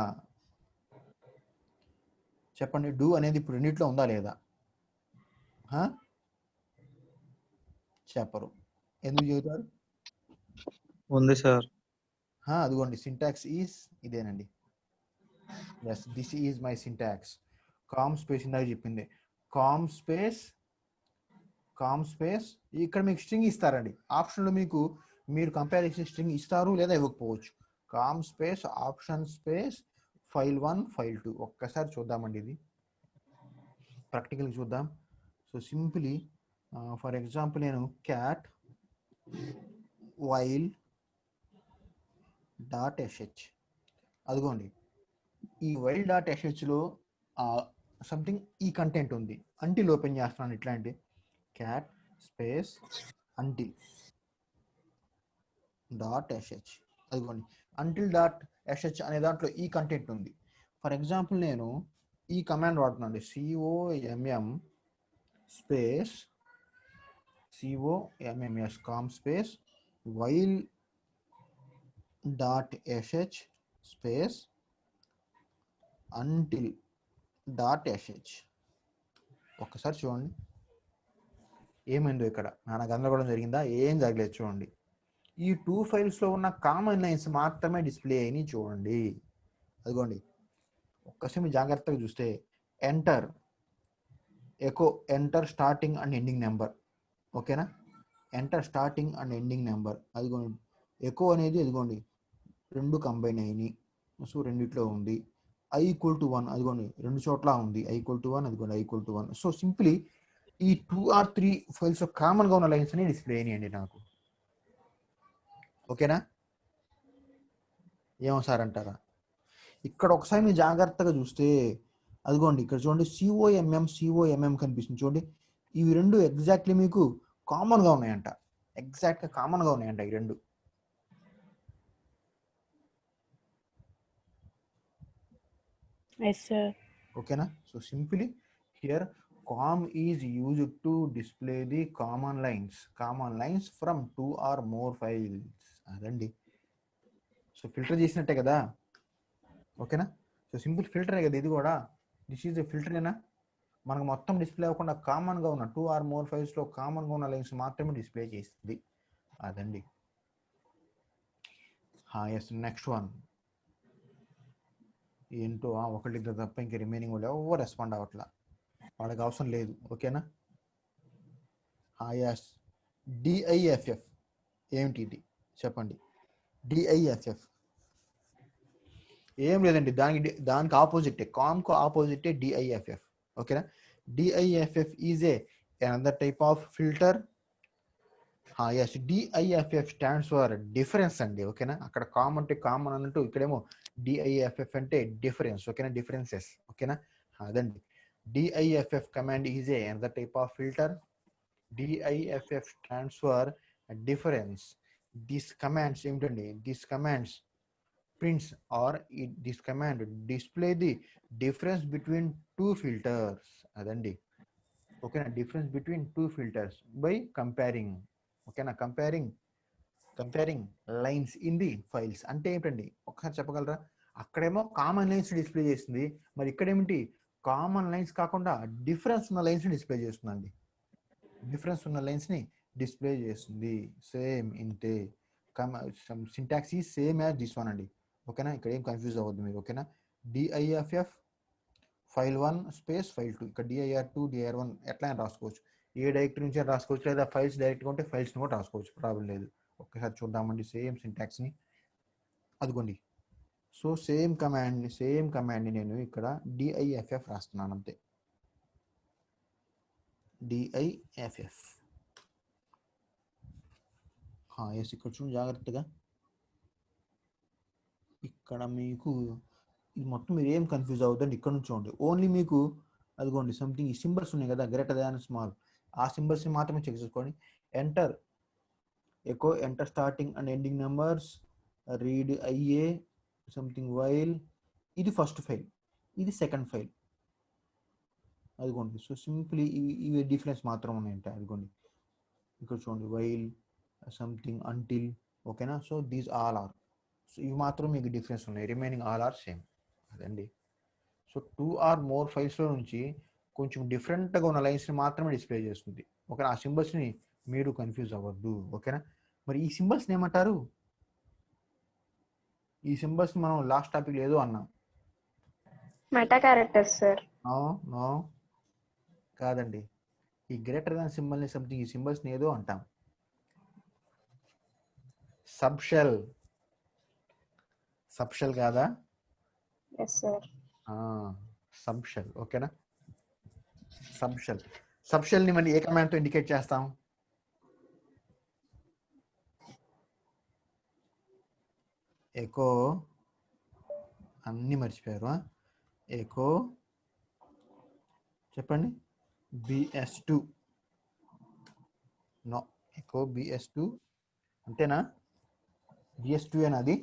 చెప్పండి. డూ అనేది ఇప్పుడు రెండిట్లో ఉందా లేదా? చెప్పరు. ఎందుకు చెబుతారు? ఉంది సార్. అదిగోండి సింటాక్స్ ఈజ్ ఇదేనండి. Yes, this is my syntax. Comm space ఇందాక చెప్పింది. కామ్ స్పేస్ ఇక్కడ మీకు స్ట్రింగ్ ఇస్తారండి. ఆప్షన్లో మీరు కంపేర్ చేసే స్ట్రింగ్ ఇస్తారు లేదా ఇవ్వకపోవచ్చు. Comm space option space file1 file2. ఒక్కసారి చూద్దామండి, ఇది ప్రాక్టికల్ చూద్దాం. సో సింప్లీ ఫర్ ఎగ్జాంపుల్ నేను క్యాట్ while.sh, అదిగోండి ఈ while.shలో సంథింగ్ ఈ కంటెంట్ ఉంది. అంటిల్ ఓపెన్ చేస్తున్నాను. ఇట్లాంటి క్యాట్ స్పేస్ until.sh, అదిగోండి until.sh అనే దాంట్లో ఈ కంటెంట్ ఉంది. ఫర్ ఎగ్జాంపుల్ నేను ఈ కమాండ్ వాడుతున్నాను, COMM space comm space while.sh space until .sh. ఒక్కసారి చూడండి ఏమైందో ఇక్కడ. నాన్న గందరగోళం జరిగిందా? ఏం జరగలేదు చూడండి. ఈ 2 ఫైల్స్లో ఉన్న కామన్ లైన్స్ మాత్రమే డిస్ప్లే అయినాయి చూడండి. అదిగోండి ఒక్కసారి మీరు జాగ్రత్తగా చూస్తే enter echo enter starting and ending number. ఓకేనా? Enter starting and ending number. అదిగోండి ఎకో అనేది అదిగోండి 2 కంబైన్ అయినాయి. సో రెండిట్లో ఉంది. i = 1 అదిగోండి 2 చోట్ల ఉంది. i = 1 అదిగోండి i = 1. సో సింప్లీ ఈ 2 or 3 ఫైల్స్ కామన్గా ఉన్న లైన్స్ అని డిస్ప్లే అయినాయండి నాకు. ఓకేనా? ఏమో సార్ అంటారా? ఇక్కడ ఒకసారి మీరు జాగ్రత్తగా చూస్తే అదిగోండి ఇక్కడ చూడండి COMM కనిపిస్తుంది చూడండి. ఇవి రెండు ఎగ్జాక్ట్లీ మీకు కామన్గా ఉన్నాయంట. ఎగ్జాక్ట్గా కామన్గా ఉన్నాయంట ఈ రెండు. Yes, sir. ఓకేనా? So simply here com is used to display the common lines from 2 or more files. అదండి. సో ఫిల్టర్ చేసినట్టే కదా. ఓకేనా? సో సింపుల్ ఫిల్టరే కదా ఇది కూడా. దిస్ ఈజ్ ఎ ఫిల్టరేనా? మనకు మొత్తం డిస్ప్లే అవ్వకుండా కామన్గా ఉన్న 2 or more ఫైల్స్లో కామన్గా ఉన్న లైన్స్ మాత్రమే డిస్ప్లే చేస్తుంది. అదండి. ఎస్ నెక్స్ట్ వన్ ఏంటో ఒకళ్ళిద్దరు తప్ప ఇంకా రిమైనింగ్ వాళ్ళు ఎవరు రెస్పాండ్ అవ్వట్లా. వాళ్ళకి అవసరం లేదు. ఓకేనా? ఎస్ DIFF ఏమిటి ఇది చెప్పండి. DIFF ఏం లేదండి, దానికి ఆపోజిటే, కామ్కు ఆపోజిటే DIFF. ఓకేనా? DIFF is another type of filter. Yes DIFF stands for difference అండి. ఓకేనా? అక్కడ కామ్ అంటే కామన్ అన్నట్టు ఇక్కడేమో DIFF అంటే డిఫరెన్స్. ఓకేనా? డిఫరెన్సెస్. ఓకేనా? అదండి. DIFF command is another type of filter. DIFF stands for difference. These commands ఏమిటండి? These commands prints or this command display the difference between two filters. అదండి. ఓకేనా? Difference between 2 filters by comparing. ఓకేనా? Comparing lines in the files అంటే ఏంటండి ఒకసారి చెప్పగలరా? అక్కడేమో common lines display చేస్తుంది, మరి ఇక్కడ ఏమిటి కామన్ లైన్స్ కాకుండా డిఫరెన్స్ ఉన్న లైన్స్ డిస్ప్లే చేస్తుందండి. డిఫరెన్స్ ఉన్న లైన్స్ ని డిస్ప్లే చేస్తుంది. సేమ్ ఇంతే. సింటాక్స్ ఈ సేమ్ యాజ్ దిస్ వన్ అండి. ఓకేనా? ఇక్కడ ఏం కన్ఫ్యూజ్ అవ్వద్దు మీరు. ఓకేనా? DIFF file 1 space file 2. ఇక్కడ dir2 dir1 ఎట్లా అని రాసుకోవచ్చు. ఏ డైరెక్టరీ నుంచి రాసుకోవచ్చు, లేదా ఫైల్స్ డైరెక్ట్గా ఉంటే ఫైల్స్ని కూడా రాసుకోవచ్చు, ప్రాబ్లం లేదు. ఒక్కసారి చూద్దామండి సేమ్ సింటాక్స్ని. అదిగోండి. సో సేమ్ కమాండ్ని నేను ఇక్కడ DIFF రాస్తున్నాను అంతే. DIFF. ఎస్ ఇక్కడ చూడండి జాగ్రత్తగా. ఇక్కడ మీకు ఇది మొత్తం మీరు ఏం కన్ఫ్యూజ్ అవుతుంది ఇక్కడ నుంచి చూడండి. ఓన్లీ మీకు అదిగోండి సంథింగ్ ఈ సింబల్స్ ఉన్నాయి కదా, గ్రేటర్ దాన్ స్మాల్, ఆ సింబల్స్ని మాత్రమే చెక్ చేసుకోండి. Enter echo enter starting and ending numbers, read IA something while. ఇది ఫస్ట్ ఫైల్, ఇది సెకండ్ ఫైల్. అదిగోండి. సో సింప్లీ ఇవి డిఫరెన్స్ మాత్రం ఉన్నాయంట. అదిగోండి ఇక్కడ చూడండి వైల్ సంథింగ్ అంటిల్. ఓకేనా? So these all are. So ఇవి మాత్రం మీకు డిఫరెన్స్ ఉన్నాయి, రిమైనింగ్ ఆల్ ఆర్ సేమ్. అదండి. సో 2 or more ఫైల్స్లో నుంచి కొంచెం డిఫరెంట్గా ఉన్న లైన్స్ని మాత్రమే డిస్ప్లే చేస్తుంది. ఓకేనా? ఆ సింబల్స్ని మీరు కన్ఫ్యూజ్ అవ్వద్దు. ఓకేనా? మరి ఈ సింబల్స్ని ఏమంటారు? ఈ సింబల్స్ మనం లాస్ట్ టాపిక్ ఏదో అన్నాం. Meta characters sir. నో కాదండి. ఈ గ్రేటర్ దాన్ సింబల్ని సంథింగ్ ఈ సింబల్స్ని ఏదో అంటాం. సబ్షెల్ కాదా? Yes sir. సబ్షెల్. ఓకేనా? సబ్షెల్ని మనం ఏ కమాండ్తో ఇండికేట్ చేస్తాం? ఎకో అన్నీ మర్చిపోయారు. ఎకో చెప్పండి. BS2. నో, ఎకో BS2 అంతేనా? BS2 ఏనా? అది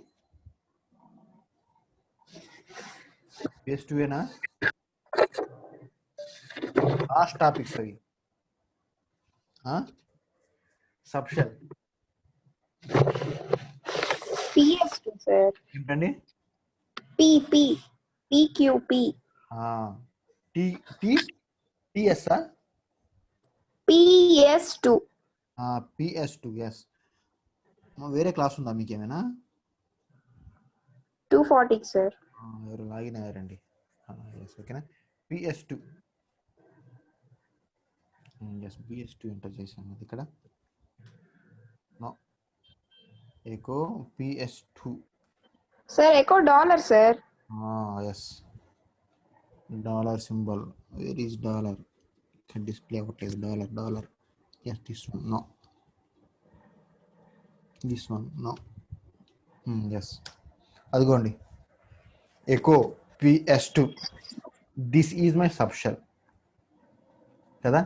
BS2 ఏనా? లాస్ట్ టాపిక్స్ అవి. Subshell PS2 sir. ఏంటండి? P PQP. T T TS PS2. PS2 yes. వేరే క్లాస్ ఉందా మీకు ఏమైనా? 240 sir. ఎవరు లాగిన్ అయ్యారండి. ఎస్ ఓకేనా. PS2 ఎస్ PS2 ఎంటర్ చేశాను అది ఇక్కడ. No echo PS2 Sir, echo dollar sir. Yes dollar symbol. Where is dollar? ఇక్కడ డిస్ప్లే అవ్వట్లేదు. Dollar yes this one. No this one. No yes అదిగోండి echo PS2. This is my subshell కదా.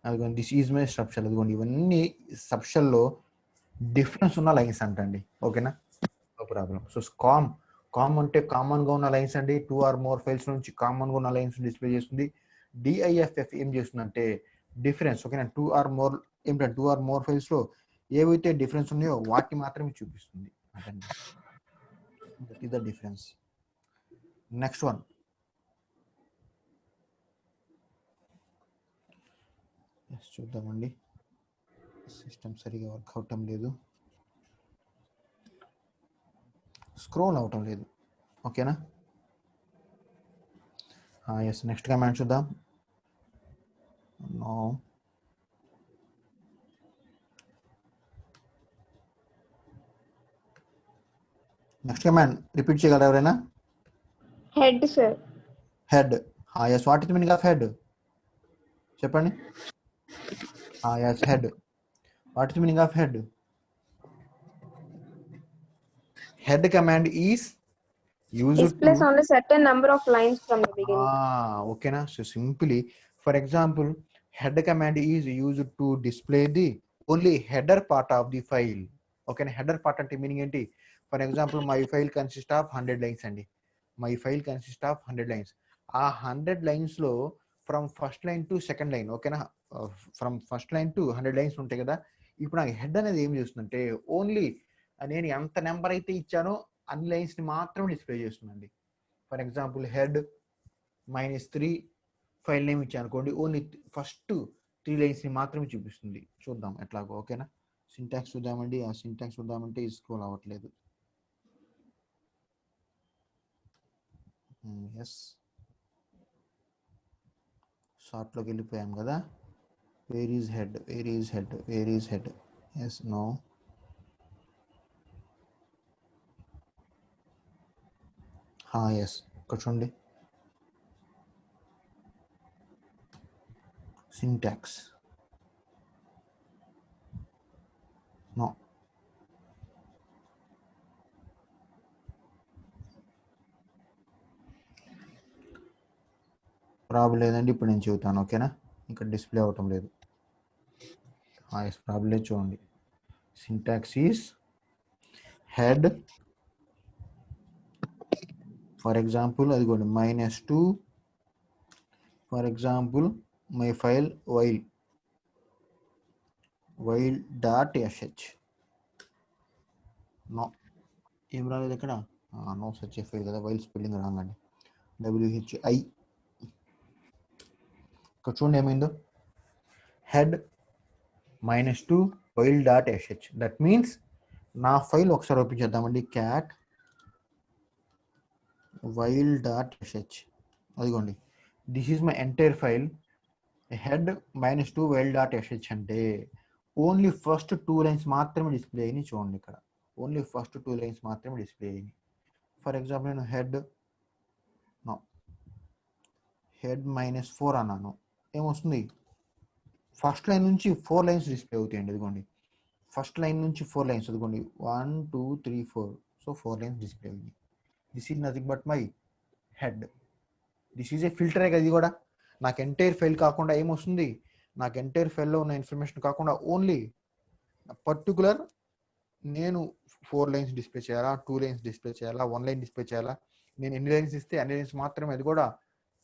అదిగోండి this is my subshell. అదిగోండి ఇవన్నీ సబ్షెల్లో difference ఉన్న lines అంటండి. ఓకేనా, నో ప్రాబ్లం. సో కామ్ అంటే కామన్గా ఉన్న లైన్స్ అండి. 2 or more ఫైల్స్ నుంచి కామన్గా ఉన్న లైన్స్ డిస్ప్లే చేస్తుంది. DIFF ఏం చేస్తుందంటే డిఫరెన్స్. ఓకేనా, 2 or more ఏమిటంటే 2 or more ఫైల్స్లో ఏవైతే డిఫరెన్స్ ఉన్నాయో వాటిని మాత్రమే చూపిస్తుంది అదండి. That is the difference. Next one చూద్దామండి. సిస్టమ్ సరిగా వర్క్ అవటం లేదు, స్క్రోల్ అవటం లేదు. ఓకేనా, ఎస్ నెక్స్ట్ కమాండ్ చూద్దాం. నో నెక్స్ట్ కమాండ్ రిపీట్ చేయగలరా ఎవరైనా? Head sir. Head. Yes what is the meaning of head చెప్పండి. Yes head. What is the meaning of head? Head command is used Displays to only certain number of lines from the beginning. ఓకేనా. So simply for example head command is used to display the only header part of the file. ఓకేనా, header part అంటే meaning ఏంటి? For example my file consist of 100 lines అండి. My file consist of 100 lines. ఆ 100 lines లో from first line to second line, ఓకేనా, from first line to 100 lines ఉంటాయి కదా. ఇప్పుడు నాకు హెడ్ అనేది ఏం చేస్తుందంటే ఓన్లీ నేను ఎంత నెంబర్ అయితే ఇచ్చానో అన్ని లైన్స్ ని మాత్రమే డిస్ప్లే చేస్తుందండి. For example head -3 file name ఇచ్చాను అనుకోండి, ఓన్లీ ఫస్ట్ 3 లైన్స్ ని మాత్రమే చూపిస్తుంది. చూద్దాం ఎట్లాగో. ఓకేనా, సింటాక్స్ చూద్దామండి. ఆ సింటాక్స్ చూద్దామంటే స్క్రోల్ అవ్వట్లేదు. ఎస్ షార్ట్లోకి వెళ్ళిపోయాం కదా. Where is head? Yes no yes ఇక్కడ చూడండి. Syntax no. ప్రాబ్లం లేదండి, ఇప్పుడు నేను చెబుతాను. ఓకేనా, ఇక్కడ డిస్ప్లే అవ్వటం లేదు. ఎస్ ప్రాబ్లం లేదు, చూడండి. Syntax is head. For example అదిగోండి -2. ఫర్ ఎగ్జాంపుల్ మై ఫైల్ వైల్.sh. నో ఏం రాలేదు ఇక్కడ. నో సచ్ ఫైల్ కదా, వైల్ స్పెల్లింగ్ రాంగ్ అండి. WHI. ఇక్కడ చూడండి ఏమైందో. హెడ్ -2 వైల్.sh. దట్ మీన్స్ నా ఫైల్ ఒకసారి ఓపెన్ చేద్దామండి. క్యాట్ వైల్.sh. అదిగోండి this is my entire file. Head -2 వైల్.sh అంటే ఓన్లీ ఫస్ట్ 2 లైన్స్ మాత్రమే డిస్ప్లే అయినాయి. చూడండి ఇక్కడ ఓన్లీ ఫస్ట్ 2 లైన్స్ మాత్రమే డిస్ప్లే అయినాయి. ఫర్ ఎగ్జాంపుల్ నేను హెడ్ -4 అన్నాను, ఏమొస్తుంది? ఫస్ట్ లైన్ నుంచి 4 లైన్స్ డిస్ప్లే అవుతాయండి. అదిగోండి ఫస్ట్ లైన్ నుంచి 4 లైన్స్. అదిగోండి 1 2 3 4. సో 4 లైన్స్ డిస్ప్లే అయింది. This is nothing but my head. This is a ఫిల్టరే కదా. ఇది కూడా నాకు ఎంటైర్ ఫైల్ కాకుండా ఏమొస్తుంది, నాకు ఎంటైర్ ఫైల్లో ఉన్న ఇన్ఫర్మేషన్ కాకుండా ఓన్లీ పర్టికులర్ నేను 4 లైన్స్ డిస్ప్లే చేయాలా, 2 లైన్స్ డిస్ప్లే చేయాలా, 1 లైన్ డిస్ప్లే చేయాలా, నేను ఎన్ని లైన్స్ ఇస్తే అన్ని లైన్స్ మాత్రమే అది కూడా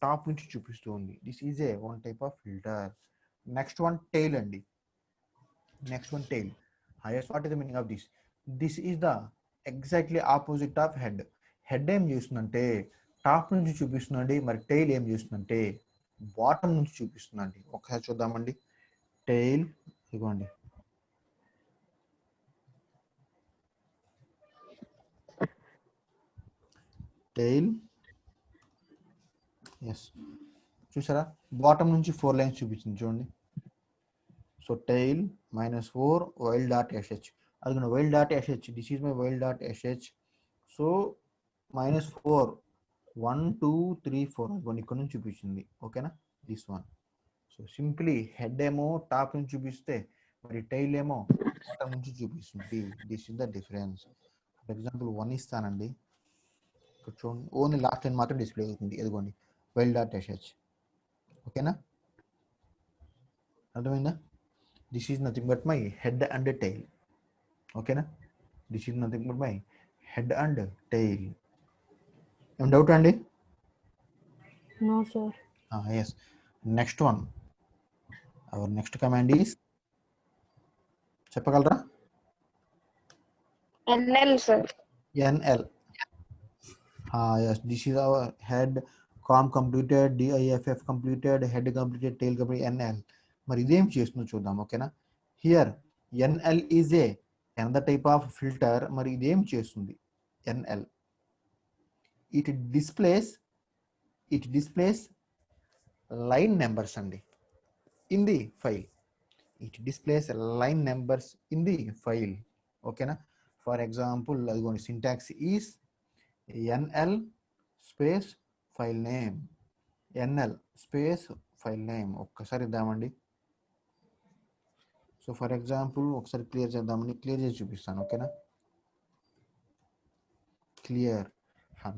టాప్ నుంచి చూపిస్తూ ఉంది. This is a one type of filter. Next one tail అండి. What is the meaning of this is the exactly opposite of head. Head ఏం చేస్తుందంటే టాప్ నుంచి చూపిస్తుందండి, మరి టైల్ ఏం చేస్తుందంటే బాటమ్ నుంచి చూపిస్తుందండి. ఒకసారి చూద్దామండి. టైల్ ఇదిగోండి, టైల్ ఎస్, చూసారా బాటమ్ నుంచి 4 లైన్స్ చూపించింది చూడండి. So tail -4 while dot SH, అది while dot SH, this is my while dot SH. So -4 1 2 3 4 అది ఇక్కడ నుంచి చూపించింది. ఓకేనా, this one. So simply head ఏమో టాప్ నుంచి చూపిస్తే మరి టైల్ ఏమో బాటమ్ నుంచి చూపిస్తుంది. This is the difference. For example 1 ఇస్తానండి, ఇక్కడ చూడండి ఓన్లీ లాస్ట్ లైన్ మాత్రం డిస్ప్లే అవుతుంది. ఎదుగోండి వైల్ డాట్ ఎస్హెచ్. ఓకేనా, అర్థమైందా? This is nothing but my head and tail. ఓకేనా, this is nothing but my head and tail. ఏం డౌట్ అండి? No sir. Yes. Next one. Our next command is చెప్పగలరా? NL sir. NL. Yes, this is our head, com completed, diff completed, head completed, tail completed, NL. మరి ఇదేం చేస్తుందో చూద్దాం. ఓకేనా, here NL is a another type of filter. మరి ఇదేం చేస్తుంది? NL it displays line numbers అండి in the file. It displays line numbers in the file. ఓకేనా, ఫర్ ఎగ్జాంపుల్ అదిగోండి syntax is NL space file name, NL space file name. ఒక్కసారి ఇద్దామండి. So for example ఒకసారి clear చేద్దామండి, clear చేసి చూపిస్తాను. ఓకేనా, clear.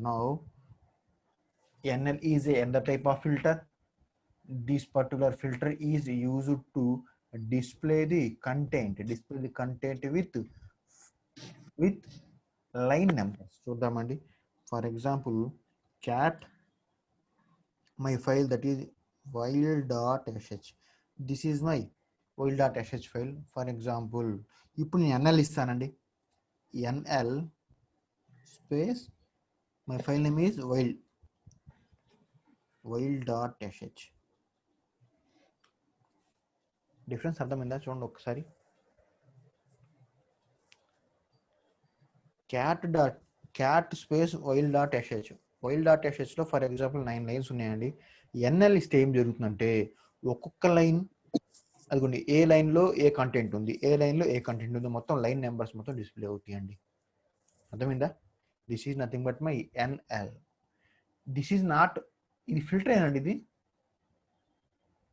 Now NL is another type of filter. This particular filter is used to display the content with line numbers. చూద్దామండి. For example cat my file that is while.sh. This is my while.sh file. For example ఇప్పుడు నేను NL ఇస్తానండి. NL space my file name is while.sh. Difference అర్థమైందా? చూడండి ఒకసారి. Cat space while.sh. while.sh లో for example 9 lines ఉన్నాయండి. NL ఇస్తే ఏం జరుగుతుందంటే ఒక్కొక్క లైన్ అదిగోండి ఏ లైన్లో ఏ కంటెంట్ ఉంది, ఏ లైన్లో ఏ కంటెంట్ ఉంది, మొత్తం లైన్ నెంబర్స్ మొత్తం డిస్ప్లే అవుతాయండి. అర్థమైందా? This is nothing but my NL. This is not, ఇది ఫిల్టర్ ఏనండి.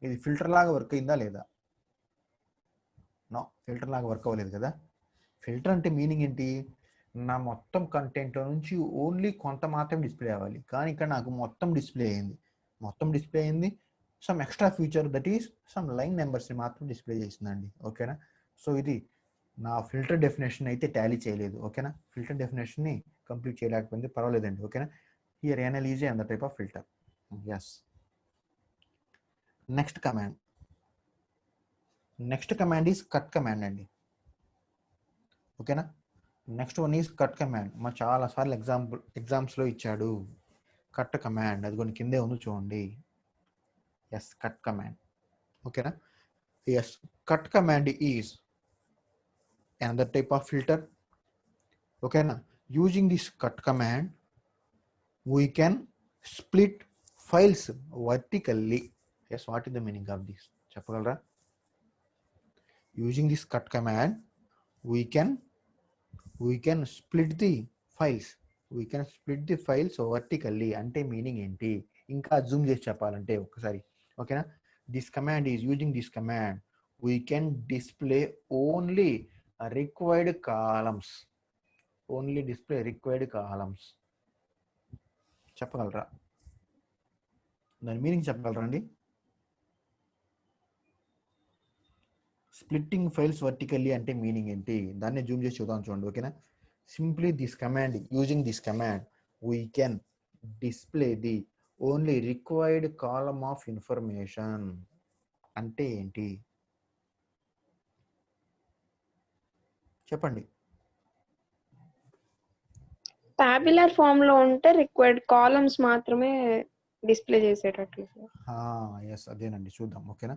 ఇది ఫిల్టర్ లాగా వర్క్ అయిందా లేదా? నో, ఫిల్టర్ లాగా వర్క్ అవ్వలేదు కదా. ఫిల్టర్ అంటే మీనింగ్ ఏంటి? నా మొత్తం కంటెంట్లో నుంచి ఓన్లీ కొంత మాత్రం డిస్ప్లే అవ్వాలి. కానీ ఇక్కడ నాకు మొత్తం డిస్ప్లే అయింది. Some extra feature that is some line నెంబర్స్ని మాత్రం డిస్ప్లే చేసిందండి. ఓకేనా, సో ఇది నా ఫిల్టర్ డెఫినేషన్ అయితే టాలీ చేయలేదు. ఓకేనా, ఫిల్టర్ డెఫినేషన్ని కంప్లీట్ చేయలేకపోయింది, పర్వాలేదండి. ఓకేనా, here NL is under type of filter. Yes. Next command is cut command అండి. ఓకేనా, next one is cut command. మా చాలా సార్లు ఎగ్జామ్స్లో ఇచ్చాడు కట్ కమాండ్. అది కొన్ని కిందే ఉంది చూడండి. Yes, cut command. ఓకేనా, yes, cut command is another type of filter. ఓకేనా, using this cut command we can split files vertically. Yes, what is the meaning of this? చెప్పగలరా? Using this cut command we can split the files. Vertically అంటే meaning ఏంటి? ఇంకా Zoom చేసి చెప్పాలంటే ఒకసారి. ఓకేనా, this command is using this command we can display only required columns. చెప్పగలరా? దాని మీనింగ్ చెప్పగలరా అండి? స్ప్లిట్టింగ్ ఫైల్స్ వర్టికల్లీ అంటే మీనింగ్ ఏంటి? దాన్ని జూమ్ చేసి చూద్దాం చూడండి. ఓకేనా, simply this command, using this command we can display the only required column of information. అంటే ఏంటి చెప్పండి. టాబ్యులర్ ఫామ్ లో ఉంటే రిక్వైర్డ్ కాలమ్స్ మాత్రమే డిస్ప్లే చేసేటట్లు సార్. ఎస్ అదేనండి, చూద్దాం. ఓకేనా,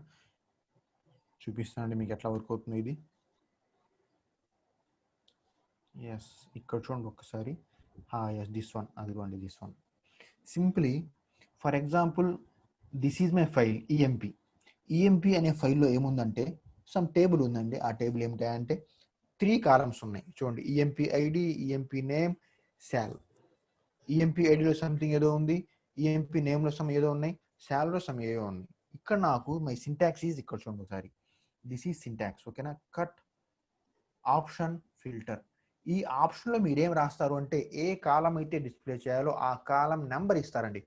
చూపిస్తానండి మీకు ఎట్లా వర్క్ అవుతుంది ఇది. ఎస్, ఇక్కడ చూడండి ఒక్కసారి. ఎస్, దిస్ వన్, అదిగోండి this one. Simply for example this is my file EMP. EMP అనే ఫైల్లో ఏముందంటే సమ్ టేబుల్ ఉందండి. ఆ టేబుల్ ఏమిటంటే 3 కాలమ్స్ ఉన్నాయి చూడండి. EMP ID, EMP name, sal. EMP ఐడిలో సంథింగ్ ఏదో ఉంది, ఈఎంపి నేమ్లో సమ్ ఏదో ఉన్నాయి, శాల్లో సమ్ ఏదో ఉన్నాయి. ఇక్కడ నాకు మై సింటాక్స్ ఈజ్ ఇక్కడ చూడండి ఒకసారి. This is syntax. ఓకేనా, కట్ ఆప్షన్ ఫిల్టర్. ఈ ఆప్షన్లో మీరేం రాస్తారు అంటే ఏ కాలం అయితే డిస్ప్లే చేయాలో ఆ కాలం నెంబర్ ఇస్తారండి.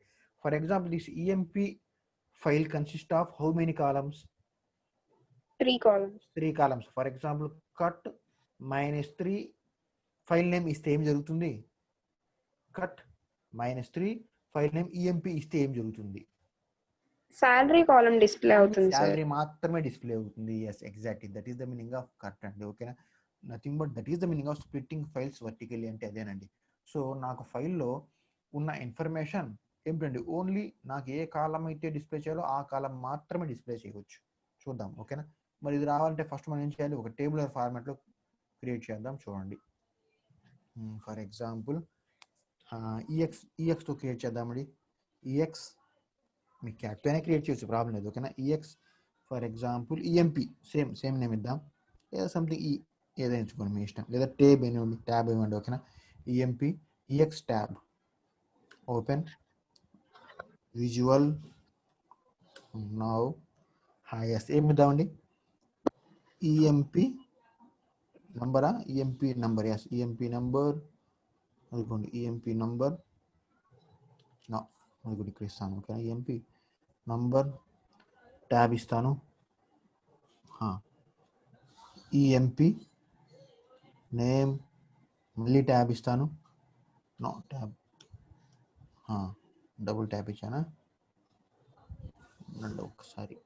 For example this EMP file consist of how many columns? 3 columns. 3 columns. For example cut -3 file name ఇస్తే ఏం జరుగుతుంది? కట్ -3 ఫైల్ నేమ్ ఈఎంపి ఇస్తే ఏం జరుగుతుంది? సాలరీ కాలం డిస్ప్లే అవుతుంది సార్. శాలరీ మాత్రమే డిస్ప్లే అవుతుంది. Yes, exactly, that is the meaning of cut అండి. ఓకేనా, nothing but that is the meaning of splitting files vertically అంటే అదేనండి. సో నాకు ఫైల్లో ఉన్న ఇన్ఫర్మేషన్ ఏమిటండి, ఓన్లీ నాకు ఏ కాలం అయితే డిస్ప్లే చేయాలో ఆ కాలం మాత్రమే డిస్ప్లే చేయవచ్చు. చూద్దాం. ఓకేనా, మరి ఇది రావాలంటే ఫస్ట్ మనం ఏం చేయాలి? ఒక టేబులర్ ఫార్మాట్లో క్రియేట్ చేద్దాం. చూడండి, ఫర్ ఎగ్జాంపుల్ ఈఎక్స్తో క్రియేట్ చేద్దామండి. ఈఎక్స్ మీ క్యాట్తోనే క్రియేట్ చేయొచ్చు, ప్రాబ్లం లేదు. ఓకేనా, EX for example EMP same name ఇద్దాం, లేదా సంథింగ్ ఏదో ఎంచుకోండి మీ ఇష్టం, లేదా ట్యాబ్ ఇవ్వండి. ఓకేనా, EMP EX tab open visual now. Yes, ఏమి ఇద్దామండి? ఈఎంపి నంబరా? EMP number. Yes, EMP number. అనుకోండి ఈఎంపి నంబర్. అది కూడా ఇక్కడ ఇస్తాను. ఓకేనా, ఈఎంపి నంబర్ ట్యాబ్ ఇస్తాను. ఈఎంపి నేమ్ మళ్ళీ ట్యాబ్ ఇస్తాను. ట్యాబ్ డబుల్ ట్యాబ్ ఇచ్చానా? ఒకసారి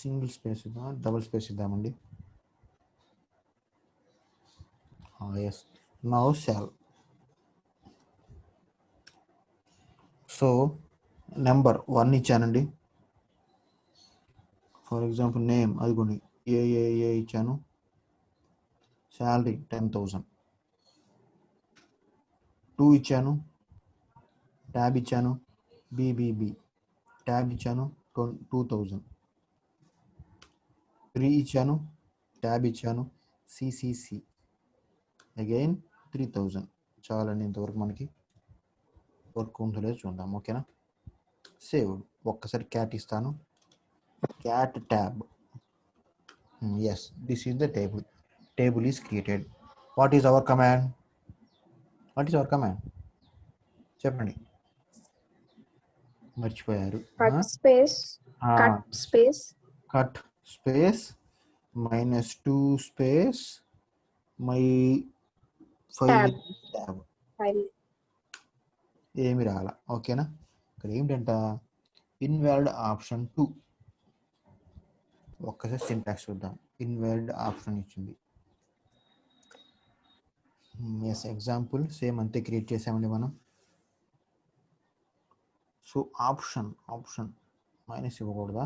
సింగిల్ స్పేస్ ఇద్దాం, డబుల్ స్పేస్ ఇద్దామండి. Yes, now sal. So number 1 ఇచ్చానండి. ఫర్ ఎగ్జాంపుల్ నేమ్ అదిగోండి ఏ ఇచ్చాను. శాలరీ 10,000. 2 ఇచ్చాను, ట్యాబ్ ఇచ్చాను. బిబిబి ట్యాబ్ ఇచ్చాను 2,000. 3 ఇచ్చాను, ట్యాబ్ ఇచ్చాను. CCC again 3,000. చాలండి, ఇంతవరకు మనకి వర్క్ ఉందో చూద్దాం. ఓకేనా, సేవ్. ఒక్కసారి క్యాట్ ఇస్తాను, cat tab. Yes, this is the table is created. What is our command? చెప్పండి, మర్చిపోయారు. Cut space -2 space my file tab. ఏమి రాల. ఓకేనా, ఇక్కడ ఏమిటంట? Invalid option 2. ఒక్కసారి సింటాక్స్ చూద్దాం. ఇన్వాలిడ్ ఆప్షన్ ఇచ్చింది. ఎస్, ఎగ్జాంపుల్ సేమ్ అంతే క్రియేట్ చేసామండి మనం. సో ఆప్షన్ మైనస్ ఇవ్వకూడదా?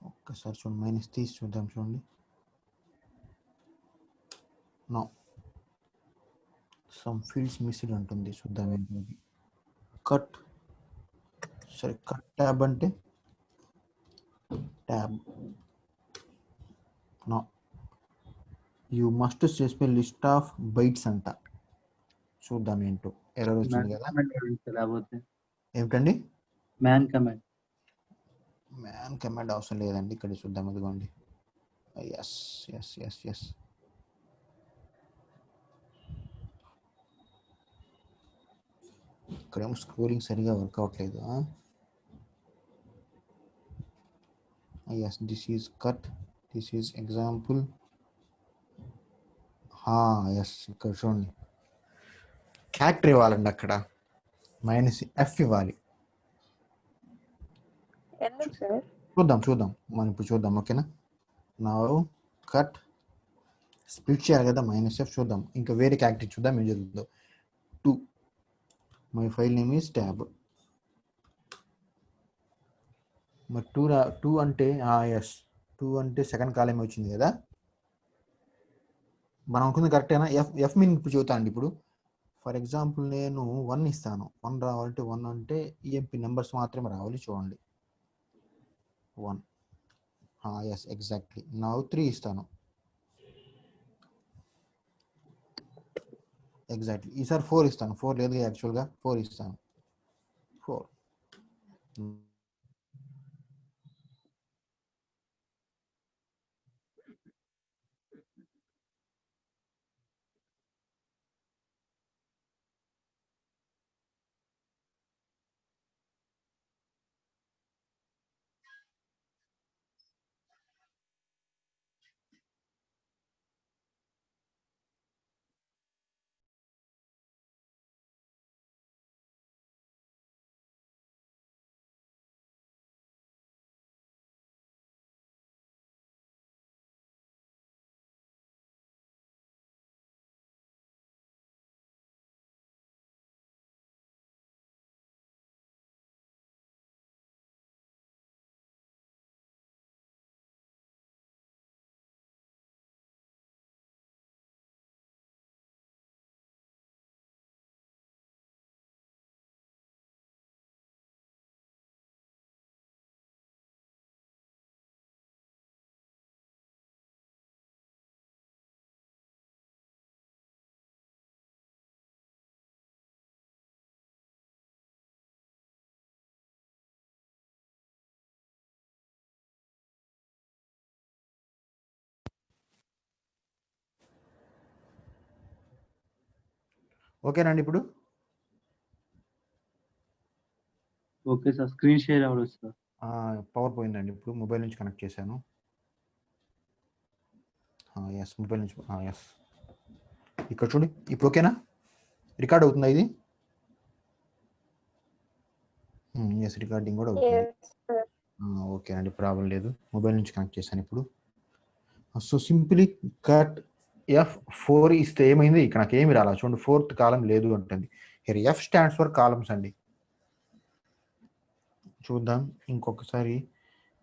ఒక్కసారి చూడండి, మైనస్ తీసి చూద్దాం. చూడండి, నో సమ్ ఫీల్డ్స్ మిస్డ్ ఉంటుంది. చూద్దాం ఏంటి. కట్ ట్యాబ్ అంటే tab. No you must specify list of bytes అంట. చూద్దాం ఏంటో. ఎర్రర్ వచ్చింది కదా. ఏమిటండి? మ్యాన్ కమాండ్ అవసరం లేదండి. ఇక్కడ చూద్దాం. అదిగోండి. ఎస్. ఇక్కడేమో స్క్రోలింగ్ సరిగా వర్క్ అవ్వట్లేదు. Yes, this is cut, this is example. Yes, ఇక్కడ చూడండి, క్యారెక్టర్ ఇవ్వాలండి. అక్కడ -f ఇవ్వాలి. ఎందుకు సార్? చూద్దాం మనం ఇప్పుడు చూద్దాం. ఓకేనా, నౌ కట్ స్ప్లిట్ చేయాలి కదా, -f చూద్దాం, ఇంకా వేరే క్యారెక్టర్ చూద్దాం ఏం జరుగుతుందో. 2 my file name is tab. మరి 2 అంటే ఎస్ 2 అంటే సెకండ్ కాలం వచ్చింది కదా, మనం అనుకుంది కరెక్టేనా? ఎఫ్ మీన్ ఇప్పుడు చూద్దాం అండి. ఇప్పుడు ఫర్ ఎగ్జాంపుల్ నేను 1 ఇస్తాను, 1 రావాలంటే 1 అంటే ఈఎంపీ నెంబర్స్ మాత్రమే రావాలి. చూడండి 1, ఎస్ ఎగ్జాక్ట్లీ. నా 3 ఇస్తాను, ఎగ్జాక్ట్లీ. ఈసారి 4 ఇస్తాను, 4 లేదు యాక్చువల్గా 4 ఇస్తాను, 4. ఓకేనండి. ఇప్పుడు ఓకే సార్. స్క్రీన్ షేర్ అవ్వలేదు సార్. పవర్ పోయిందండి. ఇప్పుడు మొబైల్ నుంచి కనెక్ట్ చేశాను. ఎస్ మొబైల్ నుంచి ఎస్. ఇక్కడ చూడండి, ఇప్పుడు ఓకేనా? రికార్డ్ అవుతుందా ఇది? ఎస్ రికార్డింగ్ కూడా అవుతుంది. ఓకే అండి, ప్రాబ్లం లేదు. మొబైల్ నుంచి కనెక్ట్ చేశాను ఇప్పుడు. సో సింప్లీ కట్ F4 ఇస్తే ఏమైంది, ఇక్కడ నాకు ఏమి రాలా చూడండి, 4th కాలం లేదు అంటుంది. Here F stands for columns అండి. చూద్దాం ఇంకొకసారి,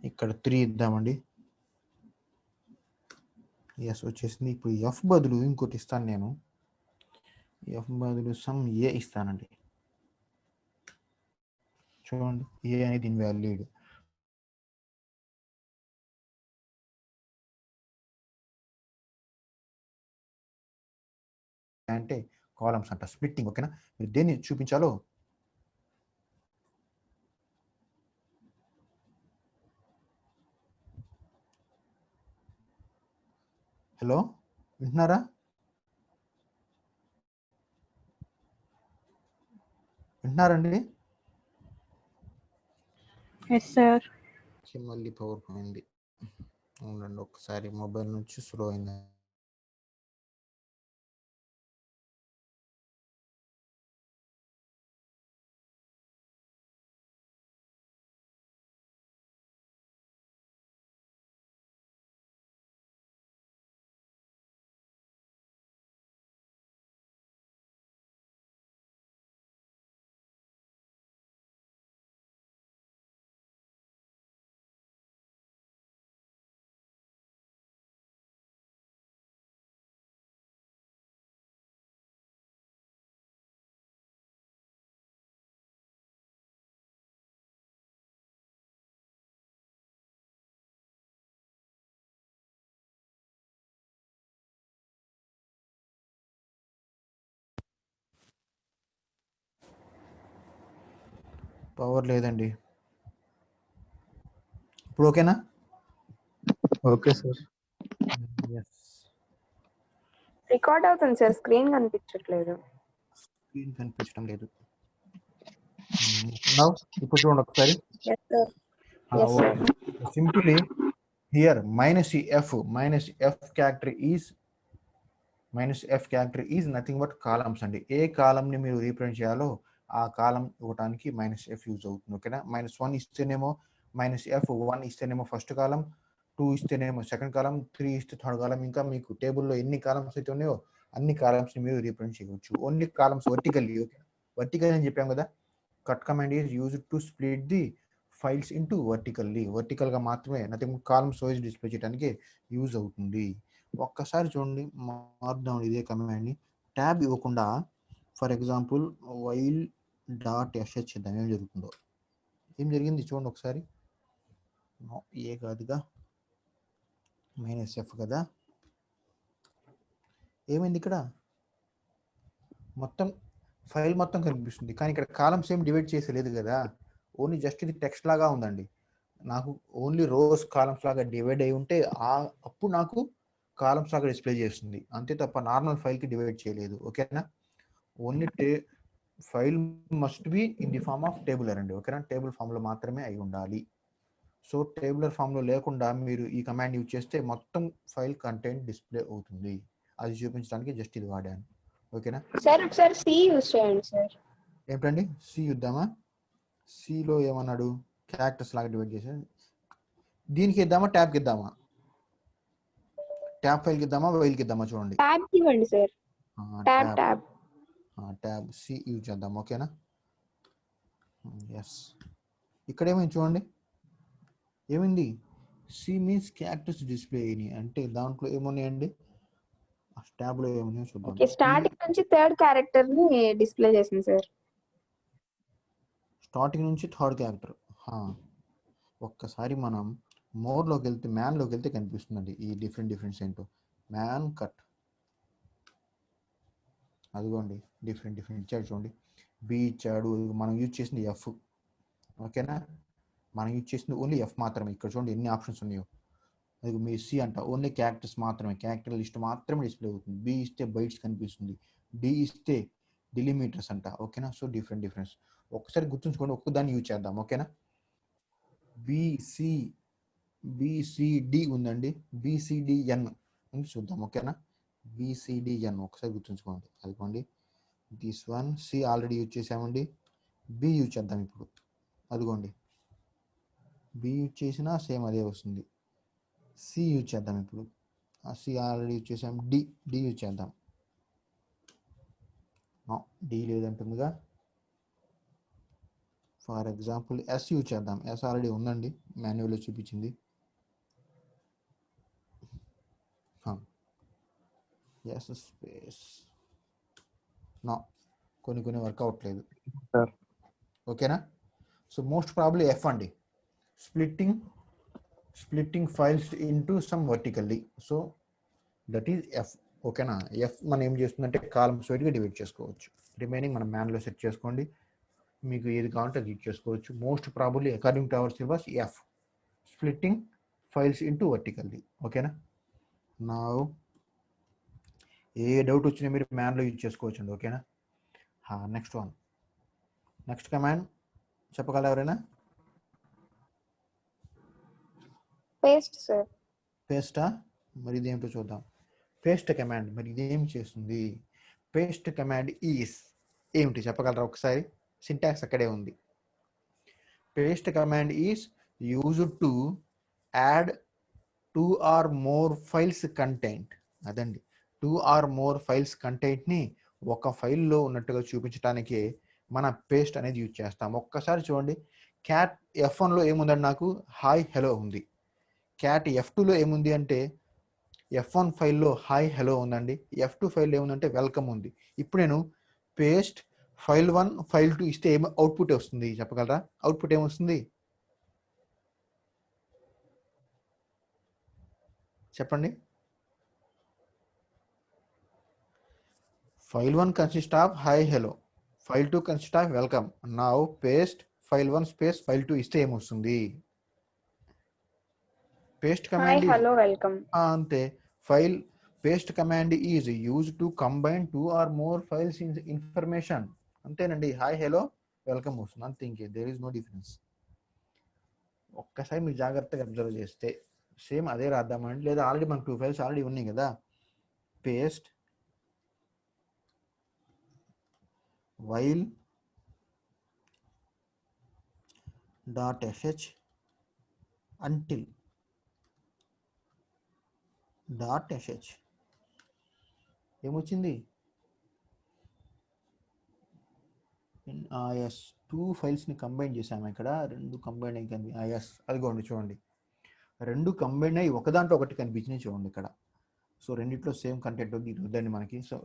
ఇక్కడ 3 ఇద్దామండి. ఎస్ వచ్చేసింది. ఇప్పుడు F బదులు ఇంకోటి ఇస్తాను నేను, F బదులు సమ్ ఏ ఇస్తానండి. చూడండి ఏ అనేది ఇన్వాలిడ్. అంటే కాలమ్స్ అంట, స్ప్లిట్టింగ్. ఓకేనా? మీరు దేన్ని చూపించాలో హలో వింటున్నారా? వింటున్నారండి? Yes sir. మళ్ళీ పవర్ పోయింది. ఉండండి ఒకసారి, మొబైల్ నుంచి స్లో అయింది. పవర్ లేదండి. ఇప్పుడు ఓకేనా? Okay sir. రికార్డ్ అవుతుంది సార్, స్క్రీన్ కనిపించట్లేదు. స్క్రీన్ కనిపించడం లేదు. ఇప్పుడు చూడండి ఒకసారి. Simply here -f character is nothing but columns అండి. ఏ కాలం ని మీరు రీప్రజెంట్ చేయాలో ఆ కాలం ఇవ్వడానికి -f యూజ్ అవుతుంది. ఓకేనా? -1 ఇస్తేనేమో -f, 1 ఇస్తేనేమో ఫస్ట్ కాలం, 2 ఇస్తేనేమో సెకండ్ కాలం, 3 ఇస్తే థర్డ్ కాలం, ఇంకా మీకు టేబుల్లో ఎన్ని కాలమ్స్ అయితే ఉన్నాయో అన్ని కాలమ్స్ని మీరు రీప్రజెంట్ చేయవచ్చు. Only columns vertically. Okay, vertical అని చెప్పాం కదా. Cut command is used to split the files into vertically. వర్టికల్గా మాత్రమే, నథింగ్ కాలమ్స్ వైజ్ డిస్ప్లే చేయడానికి యూజ్ అవుతుంది. ఒక్కసారి చూడండి, మార్క్డౌన్ ఇదే కమాండ్ని ట్యాబ్ ఇవ్వకుండా for example while dot SH చేద్దాం. ఏం జరుగుతుందో, ఏం జరిగింది చూడండి ఒకసారి. ఏ కాదుగా, -f కదా. ఏమైంది ఇక్కడ, మొత్తం ఫైల్ మొత్తం కనిపిస్తుంది, కానీ ఇక్కడ కాలమ్స్ ఏం డివైడ్ చేసేలేదు కదా. ఓన్లీ జస్ట్ ఇది టెక్స్ట్ లాగా ఉందండి. నాకు ఓన్లీ రోస్ కాలమ్స్ లాగా డివైడ్ అయి ఉంటే అప్పుడు నాకు కాలమ్స్ లాగా డిస్ప్లే చేస్తుంది, అంతే తప్ప నార్మల్ ఫైల్కి డివైడ్ చేయలేదు. ఓకేనా. Only file must be in the form of tabular అండి. ఓకేనా, టేబుల్ ఫామ్లో మాత్రమే అయి ఉండాలి. సో టేబులర్ ఫామ్లో లేకుండా మీరు ఈ కమాండ్ యూజ్ చేస్తే మొత్తం ఫైల్ కంటెంట్ డిస్ప్లే అవుతుంది. అది చూపించడానికి జస్ట్ ఇది వాడాను. ఓకేనా సార్ ఒకసారి సి యూజ్ చేయండి సార్. ఏంటండి, సి ఇద్దామా? సిలో ఏమన్నాడు, క్యారెక్టర్స్ లాగా డివైడ్ చేసాడు. దీనికి ఇద్దామా, ట్యాబ్కి ఇద్దామా? ట్యాబ్ ఫైల్కి ఇద్దామా, వైల్కి ఇద్దామా? చూడండి, ట్యాబ్ ఇవ్వండి sir. Tab tab tab C use చేద్దాం. ఓకేనా. ఎస్, ఇక్కడ ఏమైంది చూడండి, ఏమైంది, సి మీన్స్ క్యారెక్టర్స్ డిస్ప్లే అయినాయి అంటే దాంట్లో ఏమున్నాయండి, ట్యాబ్లో ఏమున్నాయో చూద్దాం. ఓకే, స్టార్టింగ్ నుంచి థర్డ్ క్యారెక్టర్ ని డిస్ప్లే చేసింది సార్. స్టార్టింగ్ నుంచి థర్డ్ క్యారెక్టర్. ఒక్కసారి మనం మోర్లోకి వెళ్తే, మ్యాన్లోకి వెళ్తే కనిపిస్తుందండి ఈ డిఫరెంట్స్ ఏంటో. మ్యాన్ కట్, అదిగోండి డిఫరెంట్ ఇచ్చాడు చూడండి. బి ఇచ్చాడు, మనం యూజ్ చేసింది ఎఫ్. ఓకేనా, మనం యూజ్ చేసింది ఓన్లీ ఎఫ్ మాత్రమే. ఇక్కడ చూడండి ఎన్ని ఆప్షన్స్ ఉన్నాయో. అది మీ సి అంట, ఓన్లీ క్యారెక్టర్స్ మాత్రమే, క్యారెక్టర్ లిస్ట్ మాత్రమే డిస్ప్లే అవుతుంది. బి ఇస్తే బైట్స్ కనిపిస్తుంది, డి ఇస్తే డిలిమీటర్స్ అంట. ఓకేనా, సో డిఫరెన్స్ ఒకసారి గుర్తుంచుకోండి, ఒక్కదాన్ని యూజ్ చేద్దాం. ఓకేనా, బిసిడి ఉందండి, బిసిడిఎన్ ఉంది, చూద్దాం. ఓకేనా, బిసిడిఎన్ ఒకసారి గుర్తుంచుకోండి. అదిగోండి this one. C already use చేసామండి, బి యూజ్ చేద్దాం ఇప్పుడు. అదిగోండి బి యూజ్ చేసినా సేమ్ అదే వస్తుంది. సి యూజ్ చేద్దాం ఇప్పుడు, సి ఆల్రెడీ యూజ్ చేసాం. డి యూజ్ చేద్దాం. డి లేదంటుందిగా. ఫర్ ఎగ్జాంపుల్ ఎస్ యూజ్ చేద్దాం. ఎస్ ఆల్రెడీ ఉందండి, మాన్యువల్లో చూపించింది. ఎస్ స్పేస్ కొన్ని వర్క్ అవ్వట్లేదు. ఓకేనా, సో మోస్ట్ ప్రాబ్లీ ఎఫ్ అండి, splitting files into some vertically. So that is F. ఓకేనా, ఎఫ్ మనం ఏం చేస్తుందంటే కాలమ్స్ వైడ్గా డివైడ్ చేసుకోవచ్చు. రిమైనింగ్ మనం మ్యాన్లో సెట్ చేసుకోండి, మీకు ఏది కావాలంటే అది యూజ్ చేసుకోవచ్చు. Most probably according to our syllabus F, splitting files into vertically. ఓకేనా, నా ఏ డౌట్ వచ్చినా మీరు మ్యాన్లో యూజ్ చేసుకోవచ్చు అండి. ఓకేనా. నెక్స్ట్ కమాండ్ చెప్పగలరా ఎవరైనా? Paste sir. పేస్టా, మరి ఇదేమిటో చూద్దాం. పేస్ట్ కమాండ్ మరి ఇదేం చేస్తుంది? పేస్ట్ కమాండ్ ఈస్ ఏమిటి చెప్పగలరా ఒకసారి? సింటాక్స్ అక్కడే ఉంది. Paste command is used to add 2 or more files content. అదండి, 2 or more ఫైల్స్ కంటెంట్ని ఒక ఫైల్లో ఉన్నట్టుగా చూపించడానికి మన పేస్ట్ అనేది యూజ్ చేస్తాం. ఒక్కసారి చూడండి, క్యాట్ F1లో ఏముందండి, నాకు హాయ్ హలో ఉంది. క్యాట్ F2లో ఏముంది అంటే F1 ఫైల్లో హాయ్ హలో ఉందండి. F2 ఫైల్లో ఏముందంటే వెల్కమ్ ఉంది. ఇప్పుడు నేను పేస్ట్ file1 file2 ఇస్తే ఏం అవుట్పుట్ వస్తుంది చెప్పగలరా? అవుట్పుట్ ఏమొస్తుంది చెప్పండి. file1 consists of hi hello, file2 consists of welcome. Now paste file1 space file2 ఇస్తే ఏమొస్తుంది? Paste hi command hello welcome అంతే. File paste command is use to combine 2 or more files information. అంతేనండి, hi hello welcome వస్తుంది, అంతే. ఇంకే there is no difference. ఒక్కసారి మీరు జాగ్రత్తగా అబ్జర్వ్ చేస్తే సేమ్ అదే రాద్దామండి. లేదా ఆల్రెడీ మనకు 2 ఫైల్స్ ఆల్రెడీ ఉన్నాయి కదా. Paste while dot SH until dot SH ఏమొచ్చింది? ఎస్, 2 ఫైల్స్ని కంబైన్ చేసాము ఇక్కడ, 2 కంబైన్ అయ్యి ఎస్ అదిగోండి చూడండి, 2 కంబైన్ అయ్యి ఒక దాంట్లో ఒకటి కనిపించినాయి చూడండి ఇక్కడ. సో రెండిట్లో సేమ్ కంటెంట్ ఉంది, ఇది వద్దండి మనకి. సో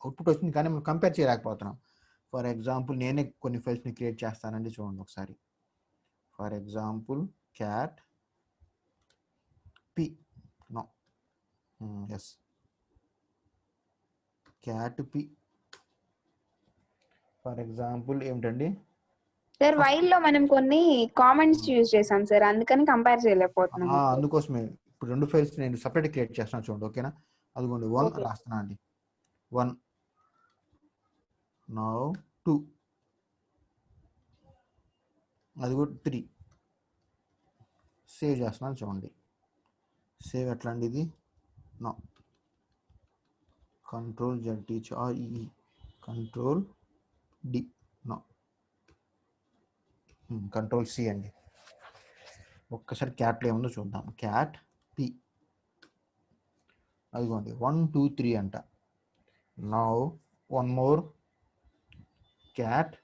అవుట్పుట్ వచ్చింది కానీ మనం కంపేర్ చేయలేకపోతున్నాం. ఫర్ ఎగ్జాంపుల్ నేనే కొన్ని ఫైల్స్ని క్రియేట్ చేస్తానండి, చూడండి ఒకసారి. For example cat P, no yes cat P. For example ఏమిటండి, సార్ వైల్ లో మనం కొన్ని కామెంట్స్ యూజ్ చేసాం సార్, అందుకని కంపేర్ చేయలేకపోతున్నాం. అందుకోసమే ఇప్పుడు 2 ఫైల్స్ నేను సపరేట్ క్రియేట్ చేస్తాను చూడండి, ఓకేనా. అదిగోండి 1 Okay. రాస్తున్నా అండి, 1 నౌ 2, అది కూడా 3. సేవ్ చేస్తున్నాను చూడండి. సేవ్ ఎట్లా అండి ఇది, no control ZTHREE control D, no control C అండి. ఒక్కసారి క్యాట్లో ఏముందో చూద్దాం. క్యాట్ పి, అదిగోండి 1 2 3 అంట. నౌ 1 మోర్ క్యాట్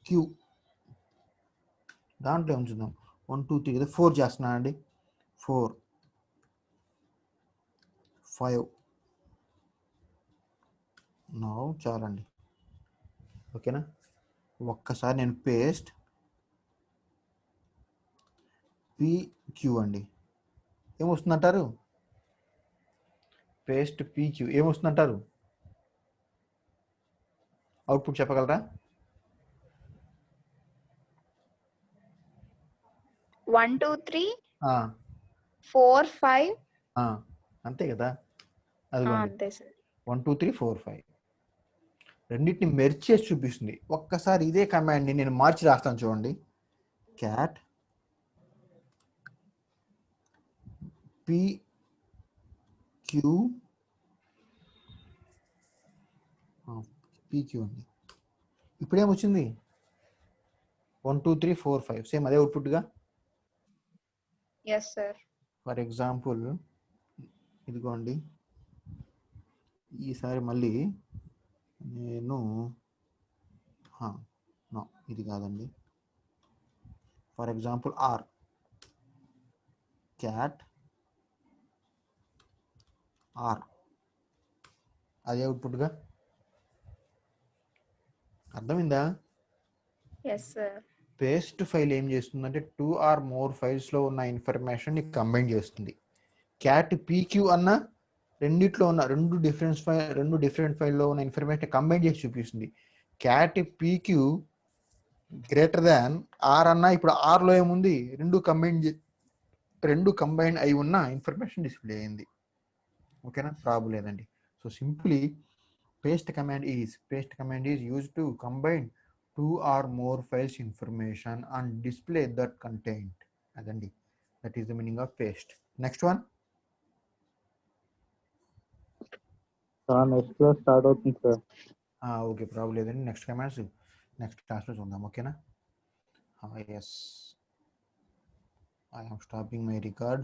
క్యూ, దాంట్లో ఏమి చూద్దాం, 1 2 3 కదా, 4 చేస్తున్నా అండి, 4 5. నౌ చాలండి, ఓకేనా. ఒక్కసారి నేను పేస్ట్ PQ అండి, ఏమొస్తుందంటారు? పేస్ట్ PQ ఏమొస్తుందంటారు? అవుట్పుట్ చెప్పగలరా? 1 2 3 4 5. అంతే కదా, అదిగోండి అంతే సార్. 1 2 3 4 5 రెండింటిని మెర్జ్ చేసి చూపిస్తుంది. ఒక్కసారి ఇదే కమాండ్ని నేను మార్చి రాస్తాను చూడండి. క్యాట్ PQ అండి, ఇప్పుడేమొచ్చింది? 1 2 3 4 5 సేమ్ అదే అవుట్పుట్గా. Yes sir. ఫర్ ఎగ్జాంపుల్ ఇదిగోండి, ఈసారి మళ్ళీ నేను నో ఇది కాదండి. For example R, cat R, అదే అవుట్పుట్గా. అర్థమైందా? Yes sir. పేస్ట్ ఫైల్ ఏం చేస్తుందంటే 2 ఆర్ మోర్ ఫైల్స్లో ఉన్న ఇన్ఫర్మేషన్ కంబైన్ చేస్తుంది. క్యాట్ పీక్యూ అన్న రెండిట్లో ఉన్న రెండు డిఫరెంట్ ఫైల్లో ఉన్న ఇన్ఫర్మేషన్ కంబైన్ చేసి చూపిస్తుంది. Cat PQ greater than or అన్న, ఇప్పుడు ఆర్లో ఏముంది, రెండు కంబైన్ అయి ఉన్న ఇన్ఫర్మేషన్ డిస్ప్లే అయింది, ఓకేనా. ప్రాబ్లం లేదండి. So simply paste command is used to combine 2 or more files information and display that content. Adandi, that is the meaning of paste. Next one. Next class start అవుతుంది sir. Okay, problem లేదండి. Next commands next క్లాస్లో చూద్దాం, ఓకేనా. Yes, I am stopping my record.